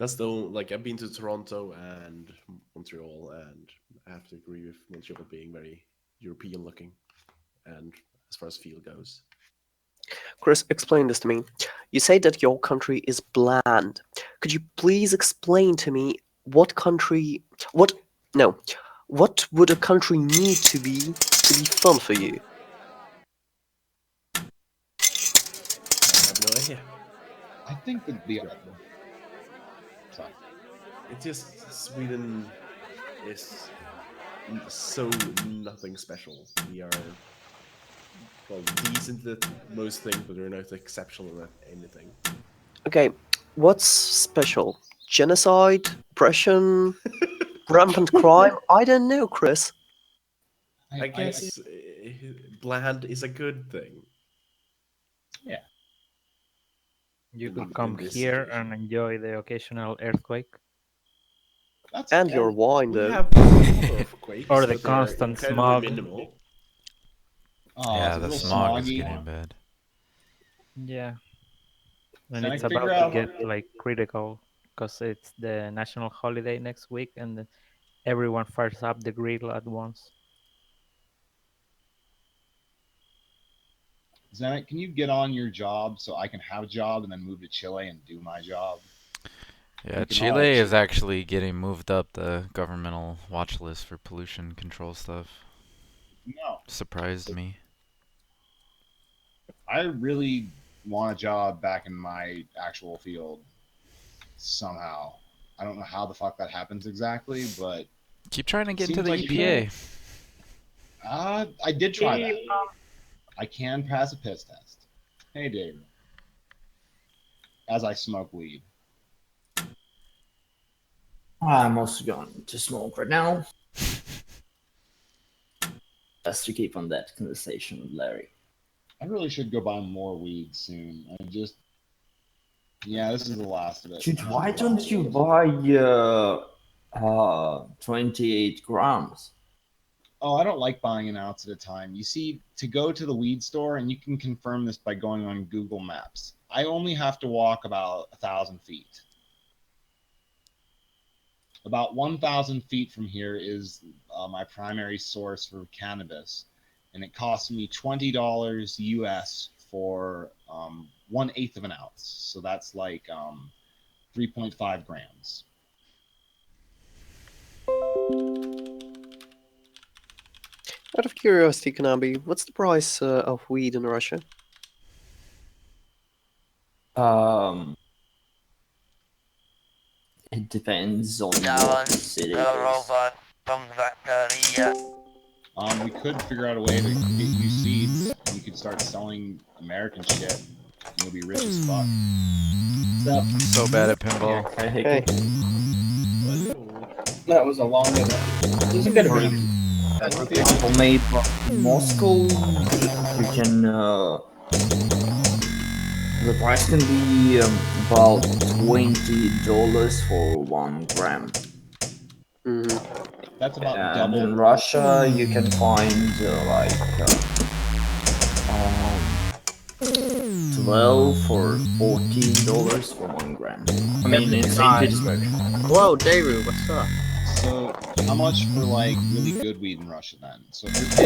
That's the only, like I've been to Toronto and Montreal, and I have to agree with Montreal being very European looking, and as far as feel goes. Chris, explain this to me. You say that your country is bland. Could you please explain to me what country, what, no, what would a country need to be fun for you? I have no idea. I think that the sorry. It's just Sweden is so nothing special. We are well decent at most things, but we're not exceptional at anything. Okay, what's special? Genocide? Oppression? Rampant crime? I don't know, Chris. I guess bland is a good thing. Yeah. You in- could in come this here situation. and enjoy the occasional earthquake. That's And your wine, We though. have a couple of quakes, Or the but they're constant incredibly smog. minimal. Oh, Yeah, it's a the little smog is smoggy. getting bad. Yeah. And Can I it's figure about to out- get like critical because it's the national holiday next week and everyone fires up the grill at once. Xeinok, can you get on your job so I can have a job and then move to Chile and do my job? Yeah, We can all Chile is actually- actually getting moved up the governmental watch list for pollution control stuff. No, Surprised me. I really want a job back in my actual field somehow. I don't know how the fuck that happens exactly, but Keep trying to get Seems into the like you EPA. I did try that. I can pass a piss test. Hey, David. As I smoke weed. I'm also going to smoke right now. Just to keep on that conversation with Larry. I really should go buy more weed soon. Yeah, this is the last of it. Dude, why don't you buy 28 grams? Oh, I don't like buying an ounce at a time. You see, to go to the weed store, and you can confirm this by going on Google Maps, I only have to walk about 1,000 feet. About 1,000 feet from here is my primary source for cannabis, and it costs me $20 US for 1/8 of an ounce. So that's like 3.5 grams. Out of curiosity, Kanabi, what's the price of weed in Russia? It depends on Challenge what city the it is. robot from Zaccaria. We could figure out a way to get you seeds. And you could start selling American shit. And you'll be rich as fuck. So bad at pinball. Hey, That was a long one. It was a good one. Made in Moscow, you can. The price can be about $20 for 1 gram. Mhm. That's about And double. in Russia, you can find 12 or $14 for 1 gram. I mean, in St. Petersburg. Whoa, Daru, what's up? So, how much for like really good weed in Russia then? So if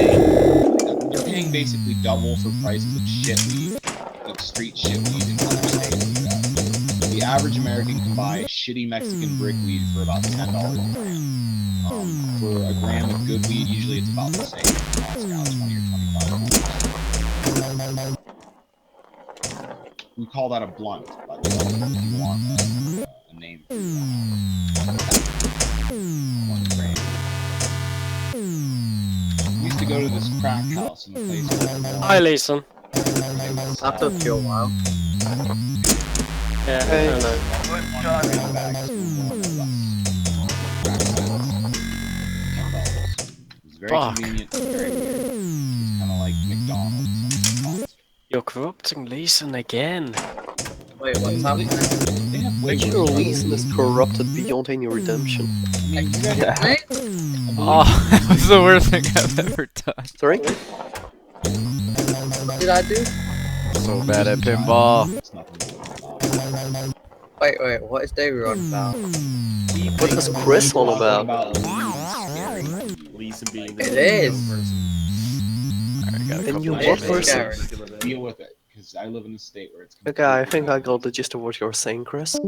you're paying basically double for prices of shit weed, of street shit weed in other states. The average American can buy shitty Mexican brick weed for about $10 a gram. For a gram of good weed, usually it's about the same in Moscow, 20 or $25. We call that a blunt, by the way, if you want a name for it. 1 gram. We used to go to this crack house in the place called Hi, Lisa. I took you a while. Yeah, Hey. hello. It was very Fuck. convenient, very weird. It's kind of like McDonald's. You're corrupting Lisa again. Wait, what's happening? They have way Actually, worse Leeson is corrupted beyond any redemption. I mean, you guys, Yeah. I believe- Oh, that was the worst thing I've ever done. Sorry? What did I do? So bad at pinball. It's nothing to worry about. Wait, what is David on about? What is Chris on about? Leeson being It the is. And you It what is person? scary. Deal with it, because I live in a state where it's. Okay, I think I got the gist of what you're saying, Chris.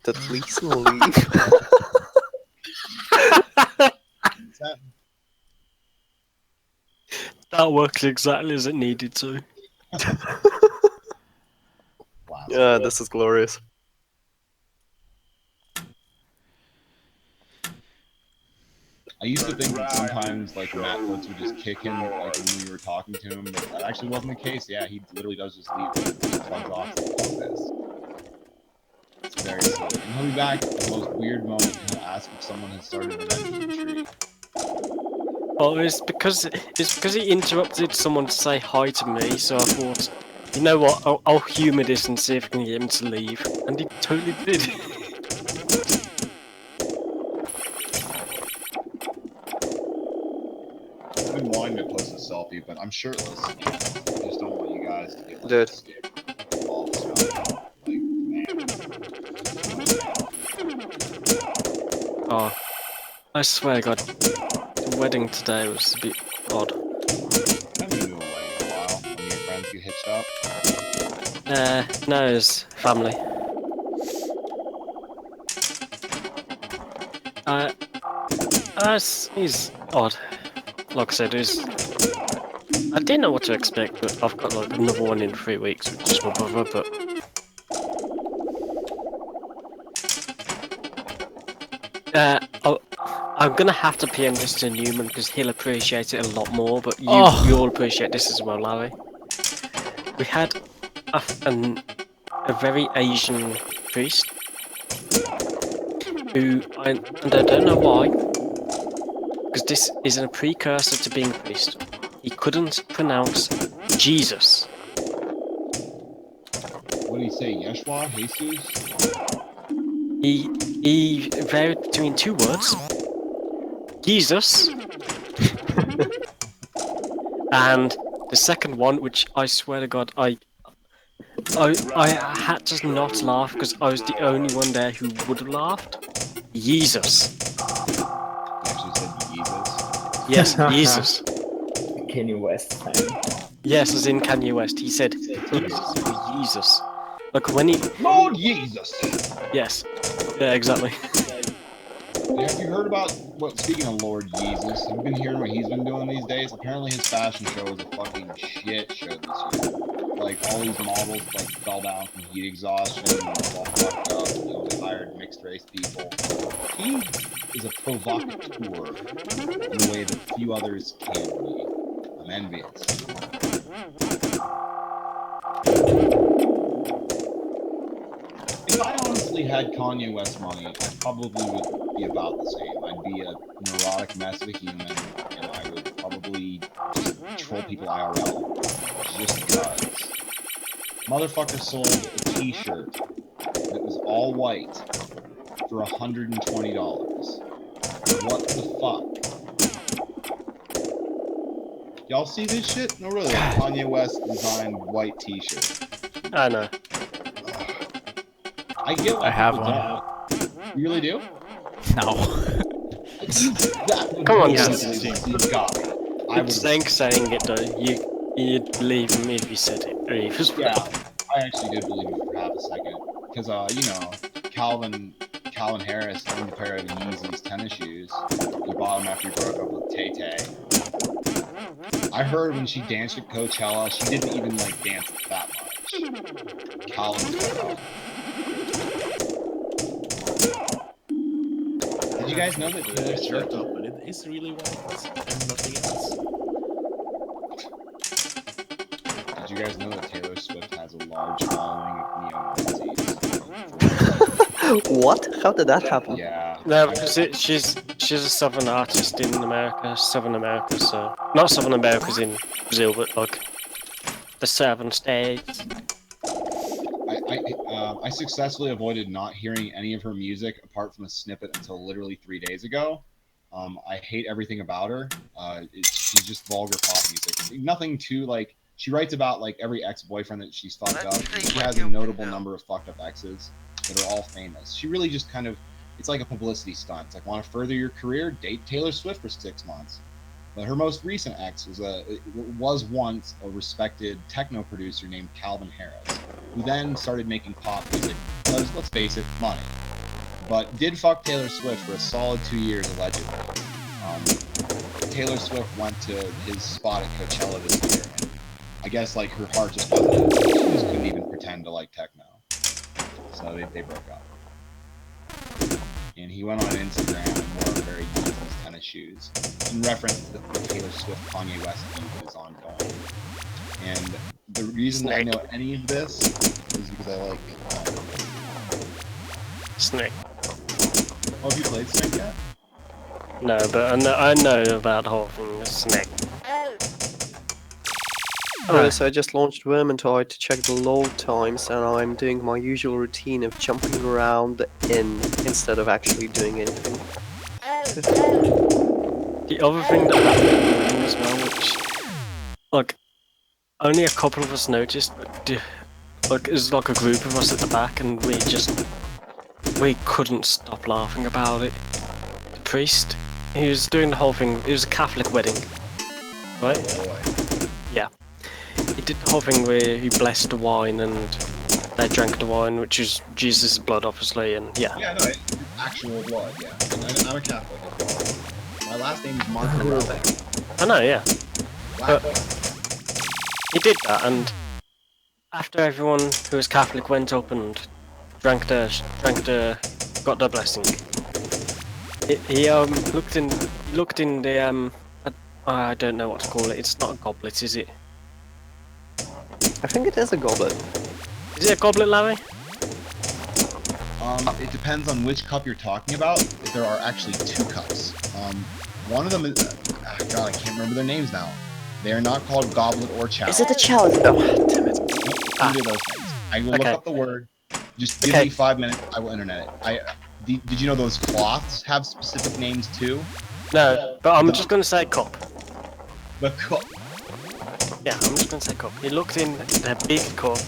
Did Leeson leave? That works exactly as it needed to. Wow. Yeah, this is glorious. I used to think that sometimes like Matt Woods would just kick him like when we were talking to him, but that actually wasn't the case. Yeah, he literally does just leave, just plugs off like this. It's very silly. And he'll be back at the most weird moment and he'll ask if someone has started revenge retreat. Oh, it's because he interrupted someone to say hi to me, so I thought, you know what, I'll humour this and see if I can get him to leave. And he totally did. I've been wanting to post a selfie, but I'm shirtless. I just don't want you guys to get like Dude. all stuff. Like, man. Oh, I swear God, the wedding today was a bit odd. I haven't been to a wedding in a while. When your friends get hitched up. No, it's family. He's odd. Like I said, I didn't know what to expect, but I've got like another one in 3 weeks, which is my brother, but... I'm gonna have to PM this to Newman because he'll appreciate it a lot more, but you'll appreciate this as well, Larry. We had a very Asian priest who, and I don't know why, because this is a precursor to being a priest. He couldn't pronounce Jesus. What do you say, Yeshua? Jesus? He varied between two words, Jesus, and the second one, which I swear to God, I had to not laugh because I was the only one there who would have laughed. Jesus. You actually said Jesus. Yes, Jesus. Kanye West fan. Yes, as in Kanye West. He said Jesus or Jesus. Like when he... Lord Jesus! Yes. Yeah, exactly. Yeah, have you heard about speaking of Lord Jesus, have you been hearing what he's been doing these days? Apparently his fashion show was a fucking shit show this year. Like, all these models, like, fell down from heat exhaustion, and all fucked up, you know, they hired mixed race people. He is a provocateur in a way that few others can be. I'm envious. If I honestly had Kanye West money, I probably would be about the same. I'd be a neurotic mess of a human, and I would probably just troll people IRL. Just because. Motherfucker sold a t-shirt that was all white for $120. What the fuck? Y'all see this shit? No, really. Like Kanye West designed white t-shirt. I know. I get why I have people one. don't. You really do? No. Come on, guys. guys. I would It's saying it though. You'd believe me if you said it. Or if it was Yeah, I actually did believe it for half a second. Because, you know, Calvin Harris owned a pair of Yeezys tennis shoes. He bought them after he broke up with Tay Tay. I heard when she danced at Coachella, she didn't even, like, dance that much. Calvin was like, Did you guys know that Taylor shirt Swift... up, and it is really white and nothing else. Did you guys know that Taylor Swift has a large following of neo-Nazis? What? How did that happen? Yeah. No, because she's a southern artist in America, Southern America, so... Not Southern America's in Brazil, but like... The southern states. I successfully avoided not hearing any of her music apart from a snippet until literally 3 days ago. I hate everything about her. She's just vulgar pop music. Nothing too, like, She writes about like every ex-boyfriend that she's fucked up. She has a notable number of fucked up exes that are all famous. She really just kind of, it's like a publicity stunt. It's like, want to further your career? Date Taylor Swift for 6 months. But her most recent ex was once a respected techno producer named Calvin Harris, who then started making pop music because, let's face it, money. But did fuck Taylor Swift for a solid 2 years, allegedly. Taylor Swift went to his spot at Coachella this year, and I guess like her heart just wasn't, she just couldn't even pretend to like techno. So they broke up. And he went on Instagram and wore very Yeezy's tennis shoes in reference to the Taylor Swift Kanye West feud that is ongoing. And the reason I know any of this is because I like Snake. Oh, have you played Snake yet? No, but I know about the whole thing with Snake. Alright, so I just launched Vermintide to check the load times, and I'm doing my usual routine of jumping around instead of actually doing anything. The other thing that happened as well, which, like, only a couple of us noticed, but like, it was like a group of us at the back, and we couldn't stop laughing about it. The priest, he was doing the whole thing. It was a Catholic wedding, right? Yeah. He did the whole thing where he blessed the wine and they drank the wine, which is Jesus' blood, obviously, and yeah. Yeah, no, actual blood, yeah. I'm a Catholic as well. My last name is Mark Morello. I know, yeah. But he did that, and after everyone who was Catholic went up and got the blessing, he looked in the I don't know what to call it. It's not a goblet, is it? I think it is a goblet. Is it a goblet, Larry? It depends on which cup you're talking about. There are actually 2 cups. One of them is... God, I can't remember their names now. They are not called goblet or chalice. Is it a chalice? Oh, damn it. Either of those things. I will look up the word. Just give me 5 minutes. I will internet it. Did you know those cloths have specific names too? No, but I'm just going to say cup. The cup. Yeah, I'm just going to say cup. He looked in the big cup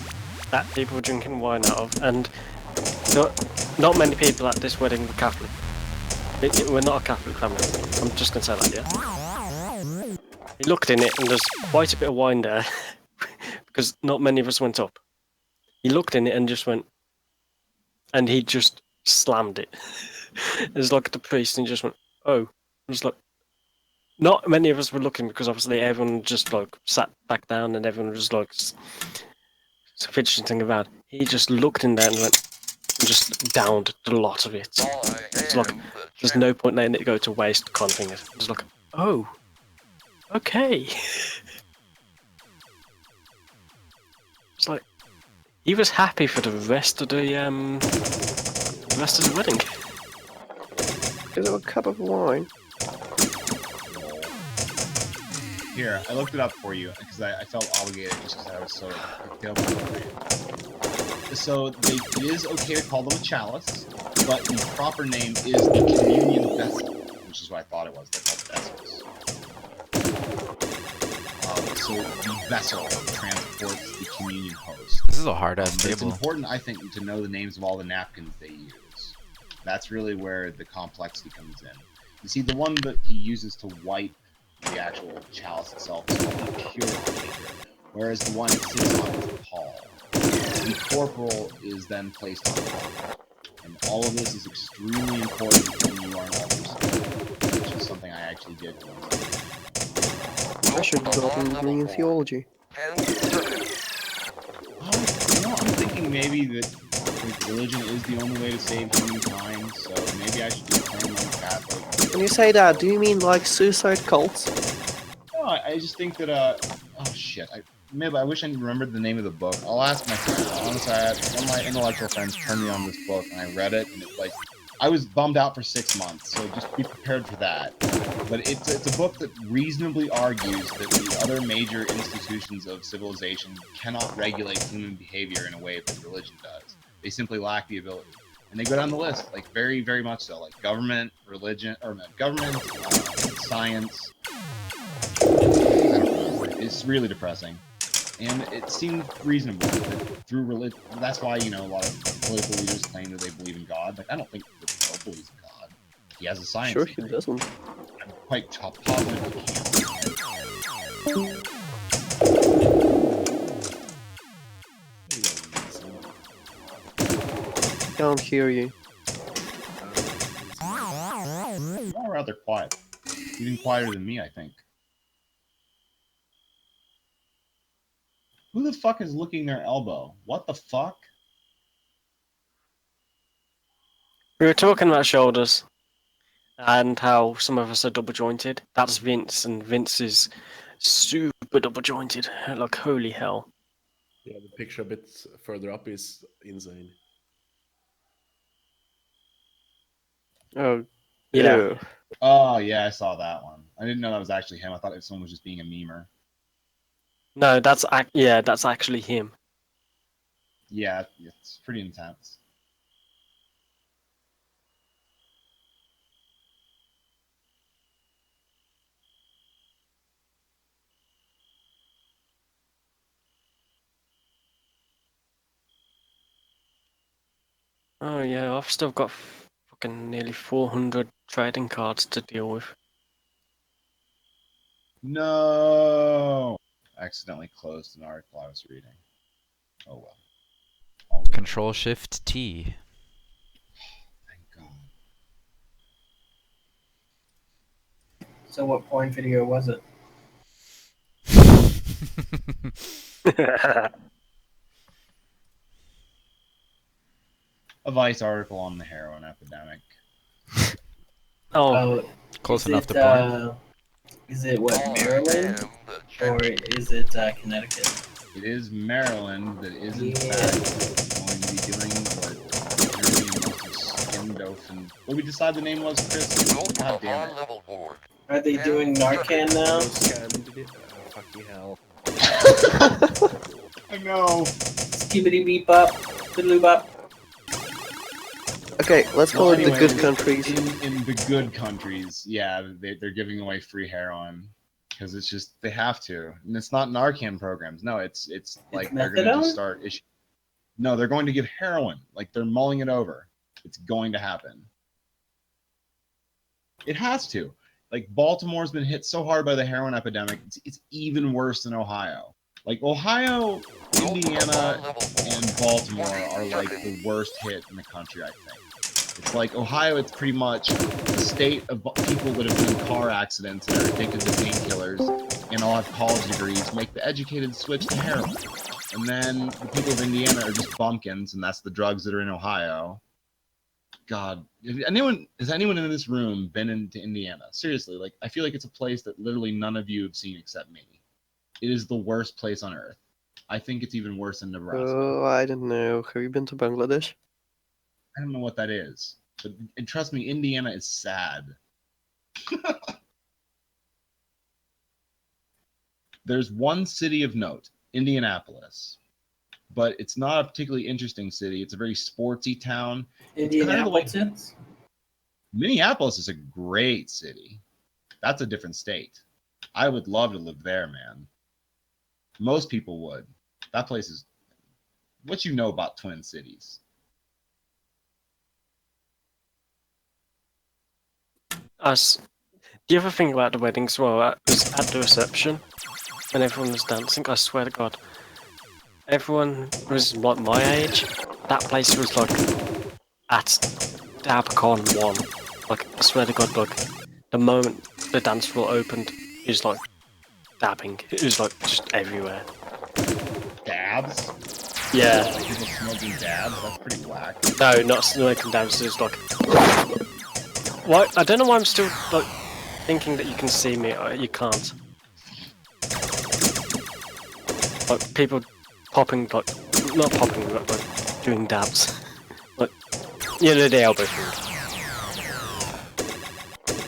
that people were drinking wine out of, and not many people at this wedding were Catholic. We're not a Catholic family. I'm just going to say that, yeah? He looked in it, and there's quite a bit of wine there, because not many of us went up. He looked in it and just went, and he just slammed it. It was like the priest, and he just went, oh. It was like, not many of us were looking, because obviously everyone just like sat back down and everyone was like fidgeting about. He just looked in there and went and just downed a lot of it. It's like there's no point letting it go to waste kind of thing. It was like, oh, okay. It's like he was happy for the rest of the wedding. Is it a cup of wine? Here, I looked it up for you because I felt obligated just because I was so So it is okay to call them a chalice, but the proper name is the communion vessel, which is what I thought it was. They're called vessels. So the vessel transports the communion host. This is a hard-ass It's table. important, I think, to know the names of all the napkins they use. That's really where the complexity comes in. You see, the one that he uses to wipe the actual chalice itself is called the purificator, whereas the one it sits on is the pall. The corporal is then placed on the pall. And all of this is extremely important when you are an officer, which is something I actually did once. I should have gotten a degree in theology. I'm thinking maybe that religion is the only way to save humankind, so maybe I should be playing like Catholic. When you say that, do you mean like suicide cults? No, I just think that, oh shit, I wish I remembered the name of the book. I'll ask my friend. Honestly, one of my intellectual friends turned me on this book, and I read it, and it's like, I was bummed out for 6 months, so just be prepared for that. But it's a book that reasonably argues that the other major institutions of civilization cannot regulate human behavior in a way that religion does. They simply lack the ability. And they go down the list, like very, very much so, like government, religion, or no, government, science. I don't remember. It's really depressing. and it seemed reasonable. That through religion, that's why a lot of political leaders claim that they believe in God. Like I don't think the Pope believes in God. He has a science. Sure, he degree. doesn't. I'm quite positive he can't. Can't hear you. You're rather quiet. Even quieter than me, I think. Who the fuck is licking their elbow? What the fuck? We were talking about shoulders and how some of us are double jointed. That's Vince, and Vince is super double jointed. Like, holy hell. Yeah, the picture a bit further up is insane. Oh, Yeah. ew. Oh, yeah, I saw that one. I didn't know that was actually him. I thought someone was just being a memer. No, that's actually him. Yeah, it's pretty intense. Oh yeah, I've still got fucking nearly 400 trading cards to deal with. No! I accidentally closed an article I was reading. Oh well. All good. Control Shift T. Thank God. So what porn video was it? A Vice article on the heroin epidemic. Oh, Close is enough it, to porn. Is it what, Maryland? Or is it Connecticut? It is Maryland that is in Yeah. fact going to be doing what Jeremy and most of Skindolphin. What did we decide the name was, Chris? God damn it. Are they doing Narcan now? Fucking hell. I know. Skibbity beep up, diddly bop. Okay, let's call Well, it the good anyways, countries. In the good countries, yeah, they're giving away free heroin because it's just they have to, and it's not Narcan programs. No, it's like they're going to methadone? just start issue. No, they're going to give heroin. Like they're mulling it over. It's going to happen. It has to. Like Baltimore's been hit so hard by the heroin epidemic. It's even worse than Ohio. Like Ohio, Indiana, and Baltimore are like the worst hit in the country, I think. It's like Ohio, it's pretty much a state of people that have been in car accidents and are addicted to painkillers and all have college degrees, make the educated switch to heroin. And then the people of Indiana are just bumpkins, and that's the drugs that are in Ohio. God, has anyone in this room been into Indiana? Seriously, like I feel like it's a place that literally none of you have seen except me. It is the worst place on earth. I think it's even worse than Nebraska. Oh, I don't know. Have you been to Bangladesh? I don't know what that is, but and trust me, Indiana is sad. There's one city of note, Indianapolis, but it's not a particularly interesting city. It's a very sportsy town. Indianapolis? Minneapolis is a great city. That's a different state. I would love to live there, man. Most people would. That place is... What you know about Twin Cities? The other thing about the weddings, well, was at the reception, when everyone was dancing, I swear to God, everyone was like my age. That place was like at Dabcon 1. Like, I swear to God, like, the moment the dance floor opened, it was like dabbing. It was like just everywhere. Dabs? Yeah. Like people smoking dabs? That's pretty whack. No, not smoking dabs, it's like... What? I don't know why I'm still like thinking that you can see me. You can't. Like people popping, like not popping, but like doing dabs. Like the elbow thing.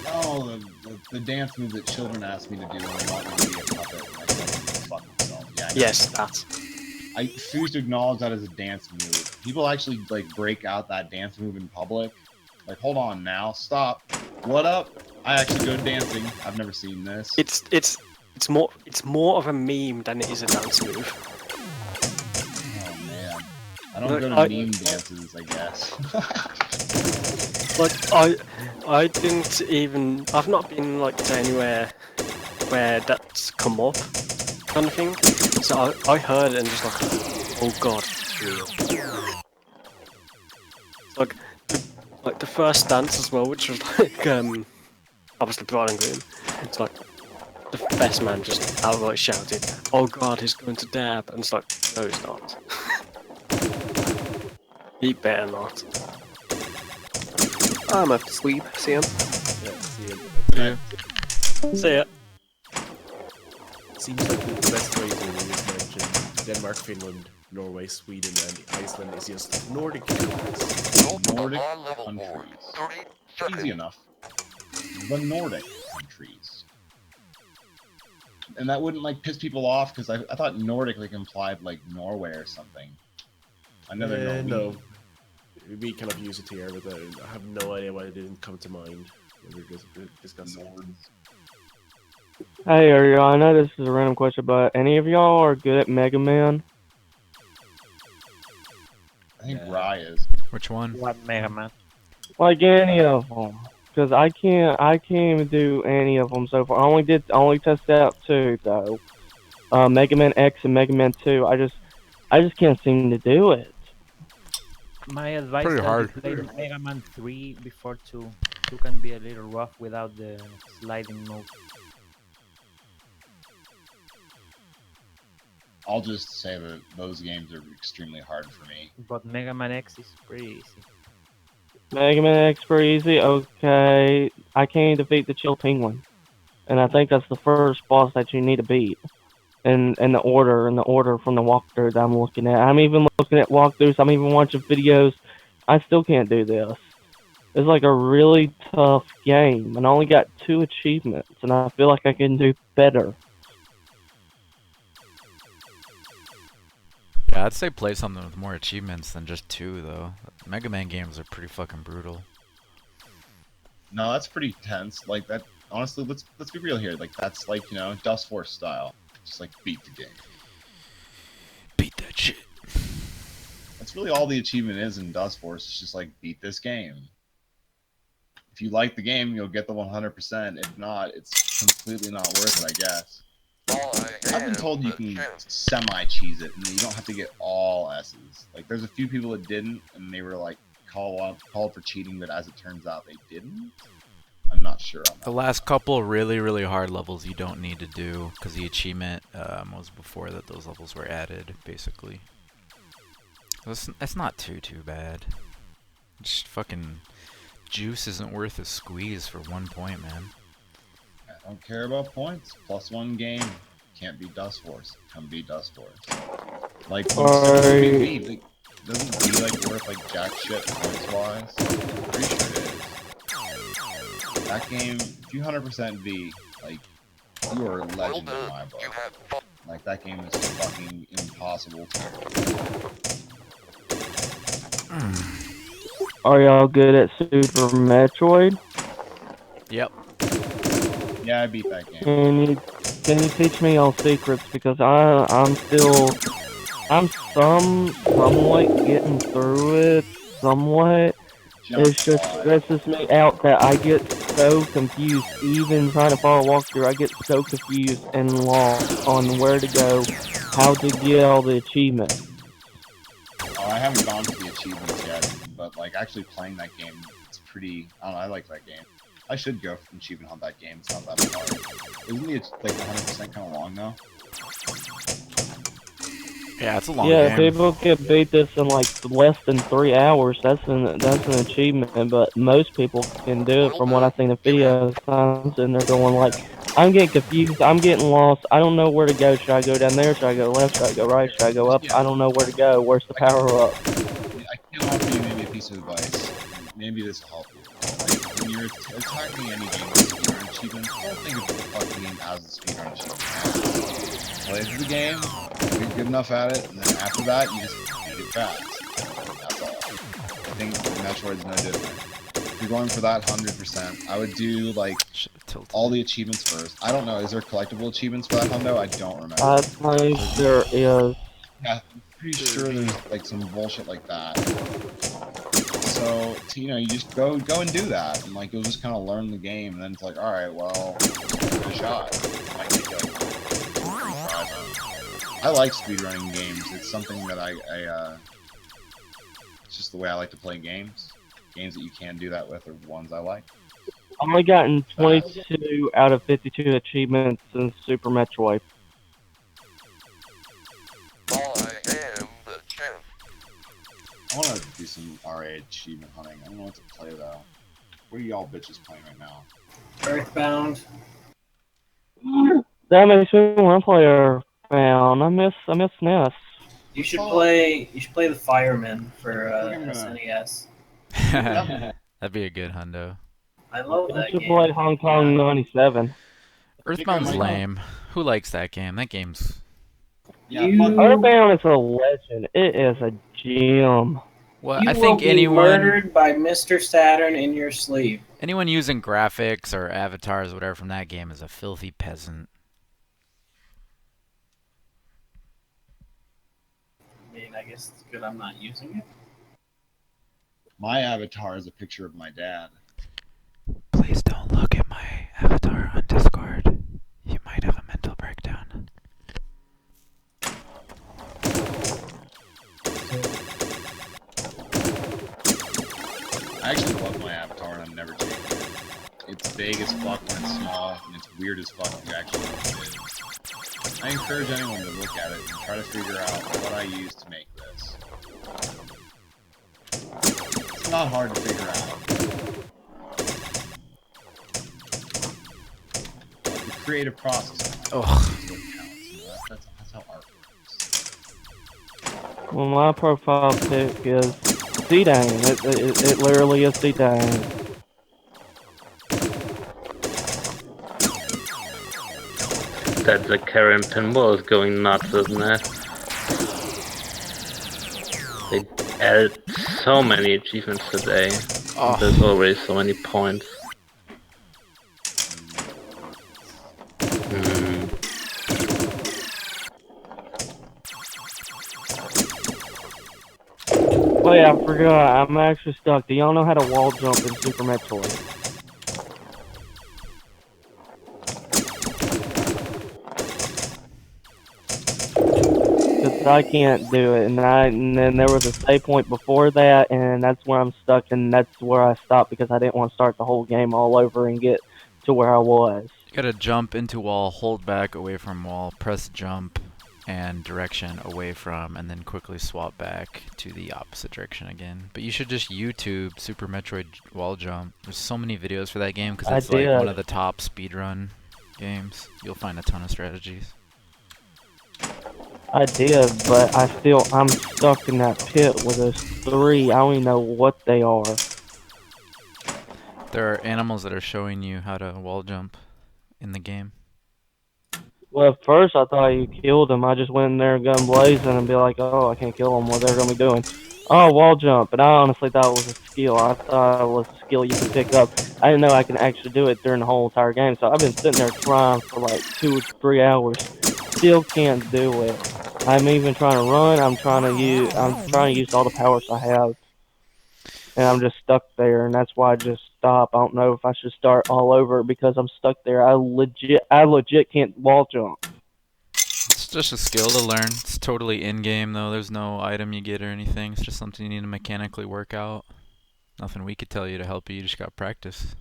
Oh, the dance move that children ask me to do when they want me to be a puppet and I tell them to fuck themselves. Yeah, Yes, that. I refuse to acknowledge that as a dance move. People actually like break out that dance move in public. Like, hold on now, stop. What up? I actually go dancing. I've never seen this. It's It's more of a meme than it is a dance move. Oh man, I don't Look, go to I- meme dances, I guess. Like I didn't even. I've not been like to anywhere where that's come up, kind of thing. So I heard it and just like, oh god, it's real. It's like the first dance as well, which was like obviously bride and groom. It's like the best man just outright shouted, "Oh god, he's going to dab," and it's like, no, he's not. He better not. I'm off to sleep. See ya. Yeah, see, Yeah. See ya. seems like the best way to mention Denmark, Finland, Norway, Sweden, and Iceland is just Nordic countries. Nordic countries. Easy enough. The Nordic countries. And that wouldn't like piss people off because I thought Nordic like implied like Norway or something. I know they're No. We kind of use it here, but I have no idea why it didn't come to mind when we were discussing it. Hey, y'all, I know this is a random question, but any of y'all are good at Mega Man? I think Yeah. Rye is. Which one? What Mega Man? Like any of them? Because I can't even do any of them so far. I only tested out 2 though. Mega Man X and Mega Man 2. I just can't seem to do it. My advice Pretty is hard. to play Mega Man 3 before 2. 2 can be a little rough without the sliding mode. I'll just say that those games are extremely hard for me. But Mega Man X is pretty easy. Mega Man X pretty easy. Okay, I can't defeat the Chill Penguin, and I think that's the first boss that you need to beat. In the order from the walkthrough that I'm looking at. I'm even looking at walkthroughs. I'm even watching videos. I still can't do this. It's like a really tough game, and I only got 2 achievements, and I feel like I can do better. Yeah, I'd say play something with more achievements than just 2, though. Mega Man games are pretty fucking brutal. No, that's pretty tense. Like that. Honestly, let's be real here. Like that's like Dust Force style. Just like beat the game. Beat that shit. That's really all the achievement is in Dust Force. It's just like beat this game. If you like the game, you'll get the 100%. If not, it's completely not worth it, I guess. I've been told you can semi-cheese it, and you don't have to get all S's. Like, there's a few people that didn't, and they were like called for cheating, but as it turns out, they didn't. I'm not sure on that. The last couple really, really hard levels you don't need to do, because the achievement was before that those levels were added, basically. That's not too bad. Just fucking juice isn't worth a squeeze for 1 point, man. I don't care about points. +1 game. Can't beat Dust Force. Come beat Dust Force. Like, doesn't be like worth like jack shit points wise? Pretty sure it is. That game, if you 100% V, like, you are a legend in my book. Like, that game is fucking impossible to Are y'all good at Super Metroid? Yep. Yeah, I beat that game. Can you teach me all secrets, because I'm somewhat getting through it, somewhat. It's just stresses me out that I get so confused. Even trying to follow a walkthrough, I get so confused and lost on where to go, how to get all the achievements. Oh, I haven't gone to the achievements yet, but like actually playing that game, it's pretty. I don't know. I like that game. I should go for achievement hunt that game. It's not that hard. Isn't it like 100% kind of long though? Yeah, it's a long Yeah, game. people can beat this in like less than 3 hours. That's an achievement, but most people can do it from what I've seen in videos. And they're going like, I'm getting confused, I'm getting lost, I don't know where to go. Should I go down there? Should I go left? Should I go right? Should I go up? I don't know where to go. Where's the power up? I can offer you maybe a piece of advice. Maybe this will help you. Like, when you're attacking any game with speedrun achievements, don't think of the fucking game as a speedrun achievement. Play through the game, be good enough at it, and then after that, you just beat it fast. That's all. I think Metroid's no different. If you're going for that 100%, I would do like tilted. all the achievements first. I don't know. Is there collectible achievements for that hundo? I don't remember. I think there is. Yeah, I'm pretty sure there's like some bullshit like that. So you know, you just go and do that, and like you'll just kind of learn the game, and then it's like, all right, well, give it a shot. It might take like 3 tries on it. I like speedrunning games. It's something that I it's just the way I like to play games. Games that you can do that with are ones I like. I've only gotten 22 out of 52 achievements in Super Metroid. I want to do some RA achievement hunting. I don't know what to play though. What are y'all bitches playing right now? Earthbound. That makes me want to play Earthbound. I miss NES. You should play the Fireman for I'm gonna- SNES. That'd be a good hundo. I love I that should game. play Hong Kong 97. Earthbound's lame. Who likes that game? That game's... Yeah, Earthbound is a legend. It is a gem. Well, You I will think be anyone... murdered by Mr. Saturn in your sleep. Anyone using graphics or avatars or whatever from that game is a filthy peasant. I mean, I guess it's good I'm not using it. My avatar is a picture of my dad. Please don't look at my avatar on Discord. You might have a mental breakdown. I actually love my avatar and I'm never changing it. It's big as fuck when it's small, and it's weird as fuck when you actually know what it is. I encourage anyone to look at it and try to figure out what I use to make this. It's not hard to figure out. The creative process. Ugh. That's how art works. Well, my profile pic is C-Dane. It literally is C-Dane. That Zaccaria Pinball is going nuts, isn't it? They added so many achievements today. Oh. There's already so many points. Oh yeah, I forgot. I'm actually stuck. Do y'all know how to wall jump in Super Metroid? Because I can't do it, and then there was a save point before that, and that's where I'm stuck, and that's where I stopped because I didn't want to start the whole game all over and get to where I was. You gotta jump into wall, hold back away from wall, press jump and direction away from, and then quickly swap back to the opposite direction again. But you should just YouTube Super Metroid wall jump. There's so many videos for that game because it's like one of the top speedrun games. You'll find a ton of strategies. I did, but I'm stuck in that pit with those 3. I don't even know what they are. There are animals that are showing you how to wall jump in the game. Well, at first I thought you killed them. I just went in there gun blazing and be like, oh, I can't kill them. What they're gonna be doing? Oh, wall jump. And I honestly thought it was a skill. I thought it was a skill you could pick up. I didn't know I can actually do it during the whole entire game. So I've been sitting there trying for like 2 or 3 hours. Still can't do it. I'm even trying to run. I'm trying to use all the powers I have, and I'm just stuck there. And that's why I just stopped. I don't know if I should start all over because I'm stuck there. I legit can't wall jump. It's just a skill to learn. It's totally in-game though. There's no item you get or anything. It's just something you need to mechanically work out. Nothing we could tell you to help you. You just got practice.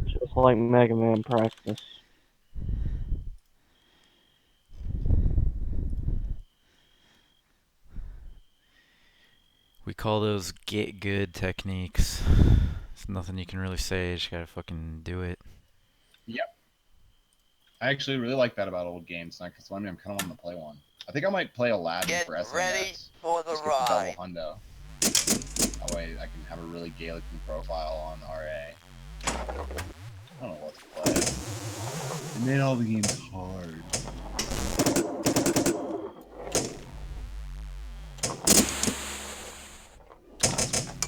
Just like Mega Man practice. We call those get good techniques. There's nothing you can really say. You just gotta fucking do it. Yep. I actually really like that about old games. Because I mean, I'm kind of wanting to play one. I think I might play Aladdin for SNES. Ready for the Just ride. get the double hundo. That way I can have a really gay-looking profile on RA. I don't know what to play. It made all the games hard.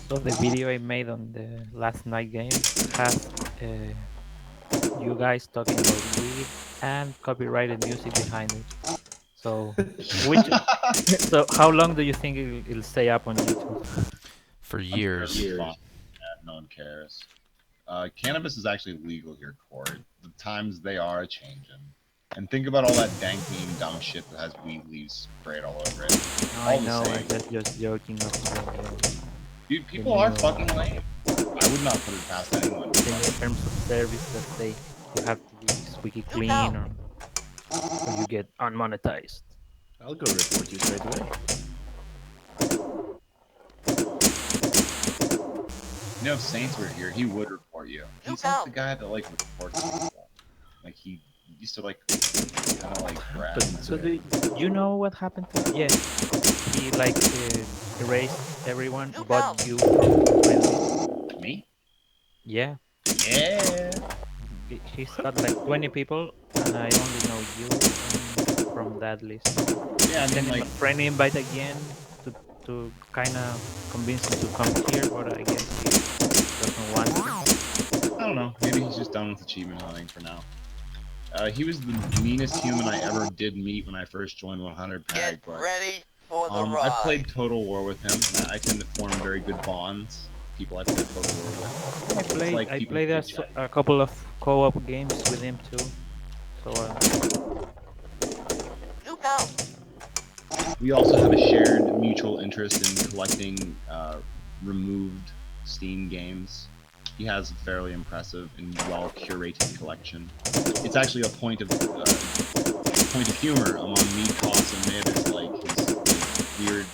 So the video I made on the last night game has you guys talking about weed and copyrighted music behind it. So, which? So, how long do you think it'll stay up on YouTube? For years. Fine. Yeah, no one cares. Cannabis is actually legal here, Court. The times they are changing. And think about all that danky dumb shit that has weed leaves sprayed all over it. No, All I the know. same. I'm just joking. Dude, people are fucking lame. I would not put it past anyone. In terms of service, let's say you have to be squeaky clean, or you get unmonetized. I'll go report you straight away. You know, if Saints were here, he would report you. He's like the guy that like reports people. Like he used to like kind of like brag. So you know what happened to him? Yeah, he like erased everyone but you from friendly. Me? Yeah. Yeah. He's got like 20 people, and I only know you from that list. Yeah, I mean, like a friend invite again to kind of convince him to come here, but I guess he doesn't want to. I don't know. Maybe he's just done with achievement hunting for now. He was the meanest human I ever did meet when I first joined 100 Peg. But, ready for the I played Total War with him. I tend to form very good bonds. People I play Total War with. I played a couple of co-op games with him too. So. Look out! We also have a shared mutual interest in collecting removed Steam games. He has a fairly impressive and well-curated collection. It's actually a point of humor among me, Koss, and Mid is like his weird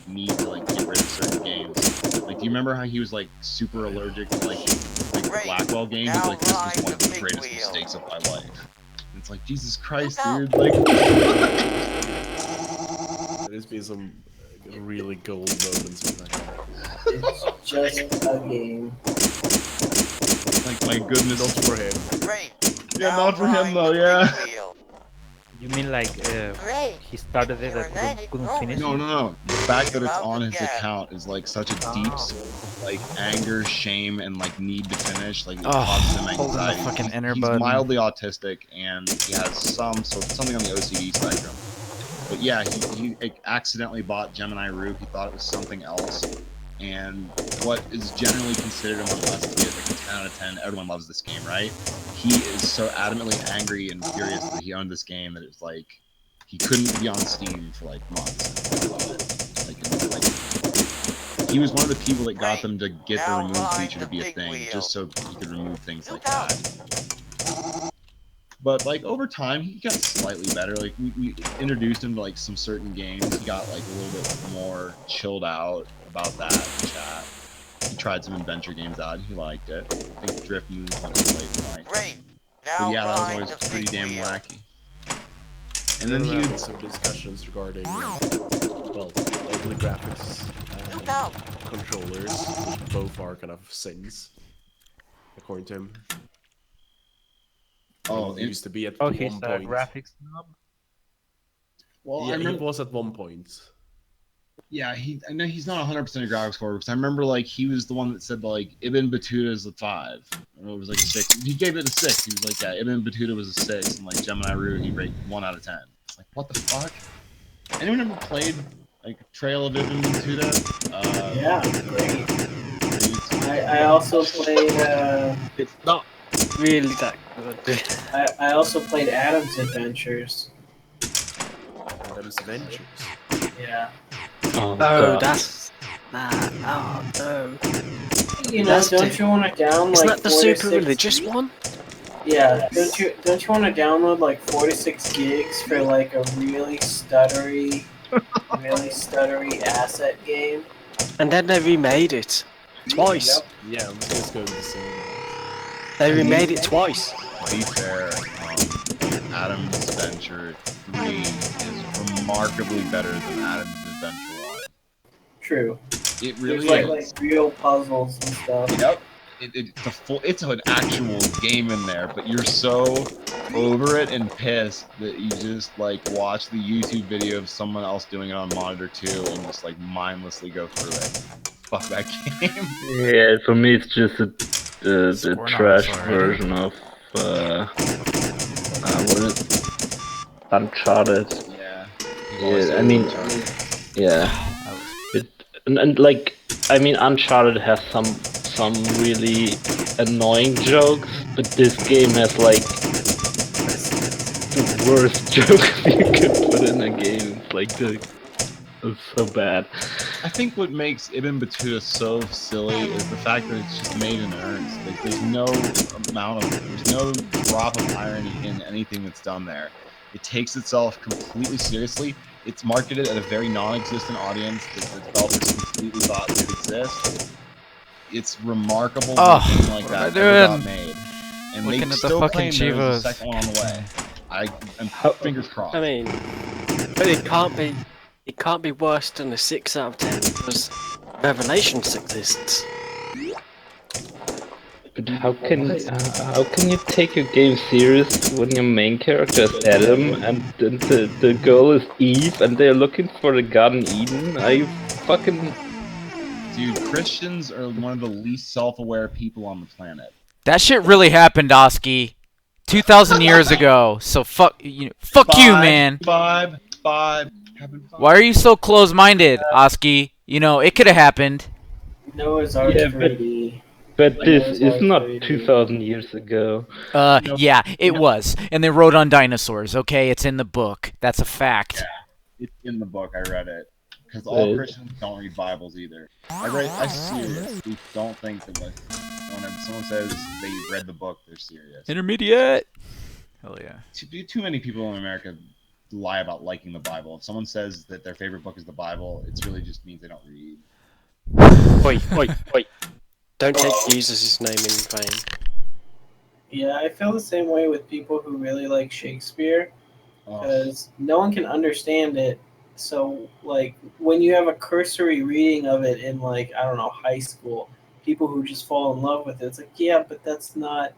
need to get rid of certain games. Like, do you remember how he was super allergic to the Blackwell games? This was one of the greatest mistakes of my life. And it's like, Jesus Christ, dude! There's been some really gold moments with that guy. It's just a game. My goodness. Not for him. Yeah, not for him though, yeah. You mean he started it and couldn't finish? No. The fact that it's on his account is such a deep anger, shame, and need to finish. It causes him anxiety. The fucking enter He's button. mildly autistic and he has something on the OCD spectrum. But yeah, he accidentally bought Gemini Rue. He thought it was something else. And what is generally considered among us to be a 10 out of 10, everyone loves this game, right? He is so adamantly angry and furious that he owned this game that it's he couldn't be on Steam for months. He was one of the people that got them to get the remove feature to be a thing, just so he could remove things like that. But over time, he got slightly better. We introduced him to some certain games. He got a little bit more chilled out about that in chat. He tried some adventure games out and he liked it. I think Drift Moon was one he played tonight. But yeah, that was always pretty damn wacky. And then he had some discussions regarding the graphics and controllers, which both are kind of sins, according to him. He used to be at one he's point. a graphics snob? Well, yeah, he was at one point. Yeah, I know he's not 100% a graphics score because I remember he was the one that said Ibn Battuta is a 5. Or it was a 6. He gave it a 6. He was yeah, Ibn Battuta was a 6, and Gemini Rue he rated 1 out of 10. It's what the fuck? Anyone ever played Trail of Ibn Battuta? Yeah, great. I also played. It's not really that good. I also played Adam's Adventures. Adam's Adventures. Yeah. Oh, that's no. You know, don't you want to download? Isn't that the 46 super religious one? Yeah. Don't you want to download 46 gigs for a really stuttery asset game? And then they remade it twice. Yep. Yeah, let's go to the same. They remade it twice. To be fair, Adam's Adventure 3 is remarkably better than Adam's Adventure 1. True. It really There's real puzzles and stuff. Yep. It's an actual game in there, but you're so over it and pissed that you just watch the YouTube video of someone else doing it on monitor 2 and just mindlessly go through it. Fuck that game. Yeah, for me it's just a the trash version of what is it? Uncharted. Yeah. Yeah, I mean, yeah. And like, I mean, Uncharted has some really annoying jokes, but this game has like the worst jokes you could put in a game. It's like it's so bad. I think what makes Ibn Battuta so silly is the fact that it's just made in earnest. Like, there's no drop of irony in anything that's done there. It takes itself completely seriously. It's marketed at a very non-existent audience that the developers completely thought would exist. It's remarkable that a game like that ever got made. And Looking they at the still fucking claim there's a Chivas. second one on the way. I'm fingers crossed. I mean, but it can't be worse than a 6 out of 10 because Revelations exists. But how can you take your game serious when your main character is Adam and the girl is Eve and they're looking for the Garden Eden? Are you fucking... Dude, Christians are one of the least self-aware people on the planet. That shit really happened, Oski. 2,000 years ago. So fuck you, man. Five. Why are you so close-minded, Oski? You know, it could have happened. Noah's Ark 3D. But this is not 2,000 years ago. Yeah, it was. And they wrote on dinosaurs, okay? It's in the book. That's a fact. Yeah, it's in the book. I read it. Because all Christians don't read Bibles either. I seriously don't think that when someone says they read the book, they're serious. Intermediate! Hell yeah. Too many people in America lie about liking the Bible. If someone says that their favorite book is the Bible, it really just means they don't read. Wait. Don't take Jesus' name in vain. Yeah, I feel the same way with people who really like Shakespeare, because no one can understand it. So, like, when you have a cursory reading of it in, like, I don't know, high school, people who just fall in love with it, it's like, yeah, but that's not,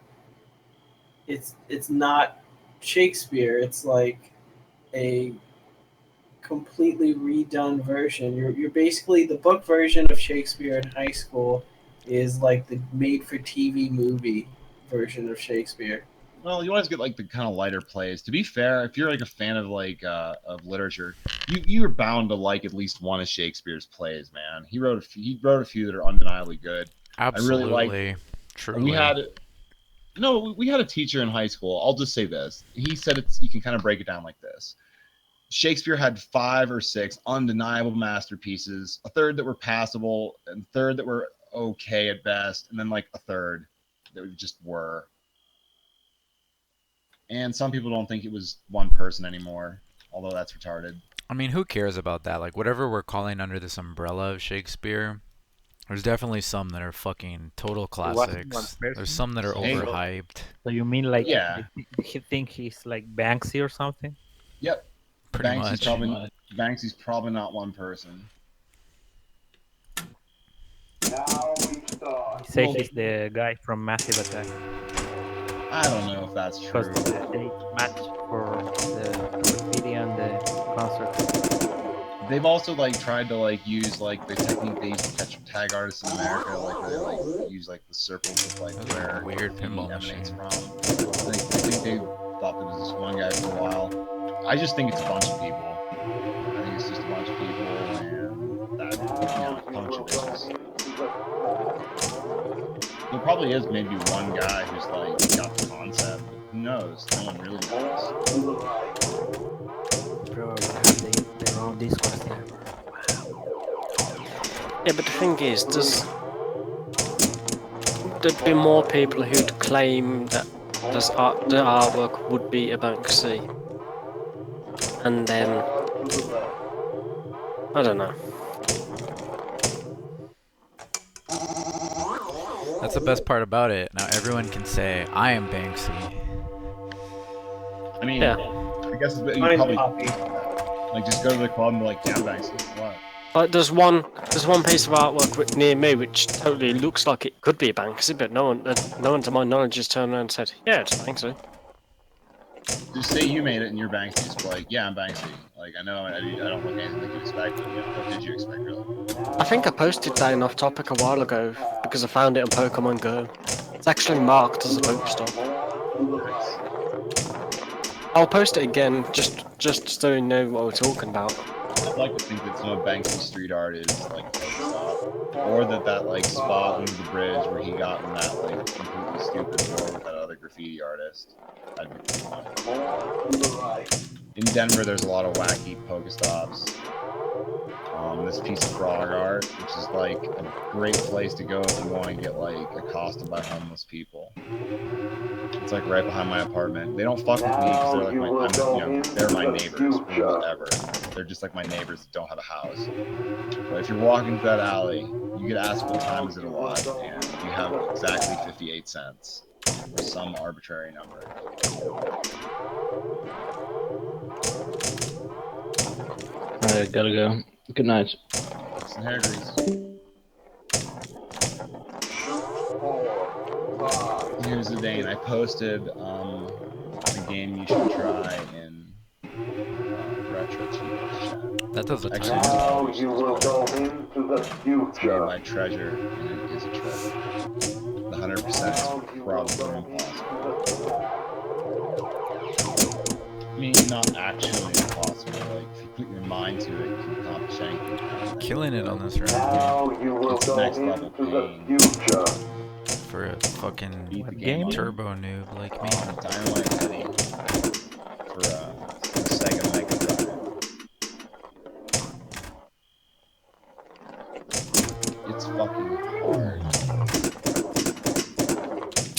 it's not Shakespeare. It's like a completely redone version. You're basically, the book version of Shakespeare in high school is like the made-for-TV movie version of Shakespeare. Well, you always get like the kind of lighter plays. To be fair, if you're like a fan of like of literature, you are bound to like at least one of Shakespeare's plays, man. He wrote a few that are undeniably good. Absolutely. I really like. Truly. We had a teacher in high school. I'll just say this. He said you can kind of break it down like this. Shakespeare had 5 or 6 undeniable masterpieces, a third that were passable, and a third that were okay at best, and then like a third that just were. And some people don't think it was one person anymore, although that's retarded. I mean, who cares about that? Like, whatever we're calling under this umbrella of Shakespeare, there's definitely some that are fucking total classics. There's some that are overhyped. So you mean like Yeah. you think he's like Banksy or something? Yep. Pretty much. Banksy's probably not one person. He says he's the guy from Massive Attack. I don't know if that's true. Because they match for the graffiti and the concert. They've also like tried to like use like the technique they use to catch tag artists in America, like where they like use like the circles of like where weird pinball emanates machine. from. I think they thought there was this one guy for a while. I just think it's a bunch of people. I think it's just a bunch of people and that punctuates. There probably is maybe one guy who's like got the concept. Who knows? No one really knows. Bro, they have their own Discord server. Yeah, but the thing is, there'd be more people who'd claim that the artwork would be a Banksy. And then, I don't know. That's the best part about it. Now everyone can say, I am Banksy. I mean, Yeah. I guess you probably like just go to the club and be like, yeah, Banksy. What? There's one piece of artwork near me which totally looks like it could be a Banksy, but no one to my knowledge has turned around and said, yeah, it's Banksy. Just say you made it and you're Banksy. Just be like, yeah, I'm Banksy. Like, I know I don't look anything like you expect, but you know, what did you expect, really? I think I posted that in Off Topic a while ago because I found it on Pokemon Go. It's actually marked as a Pokestop. I'll post it again, just so you know what we're talking about. I'd like to think that some of Banksy's street art is like a Pokestop, or that like spot under the bridge where he got in that like completely stupid war with that other graffiti artist. That'd be pretty funny. In Denver, there's a lot of wacky Pokestops. This piece of frog art, which is like a great place to go if you want to get like accosted by homeless people. It's like right behind my apartment. They don't fuck with me because they're like they're my neighbors, whatever. They're just like my neighbors that don't have a house. But if you're walking through that alley, you get asked what time is it alive, and you have exactly 58 cents or some arbitrary number. Alright, gotta go. Good night. Some hair grease. Here's the Dane. I posted a game you should try in Retro Cheat. That doesn't actually. Now you will go into the It's future. made by Treasure, and it is a treasure. The 100% is probably impossible. I mean, not actually impossible. Like, if you put your mind to it, you can accomplish anything. Killing it on this round. Now you will It's go next into level the pain. future. For a fucking Beat the game? turbo noob like me. Dynamite City for Sega Mega Drive. It's fucking hard.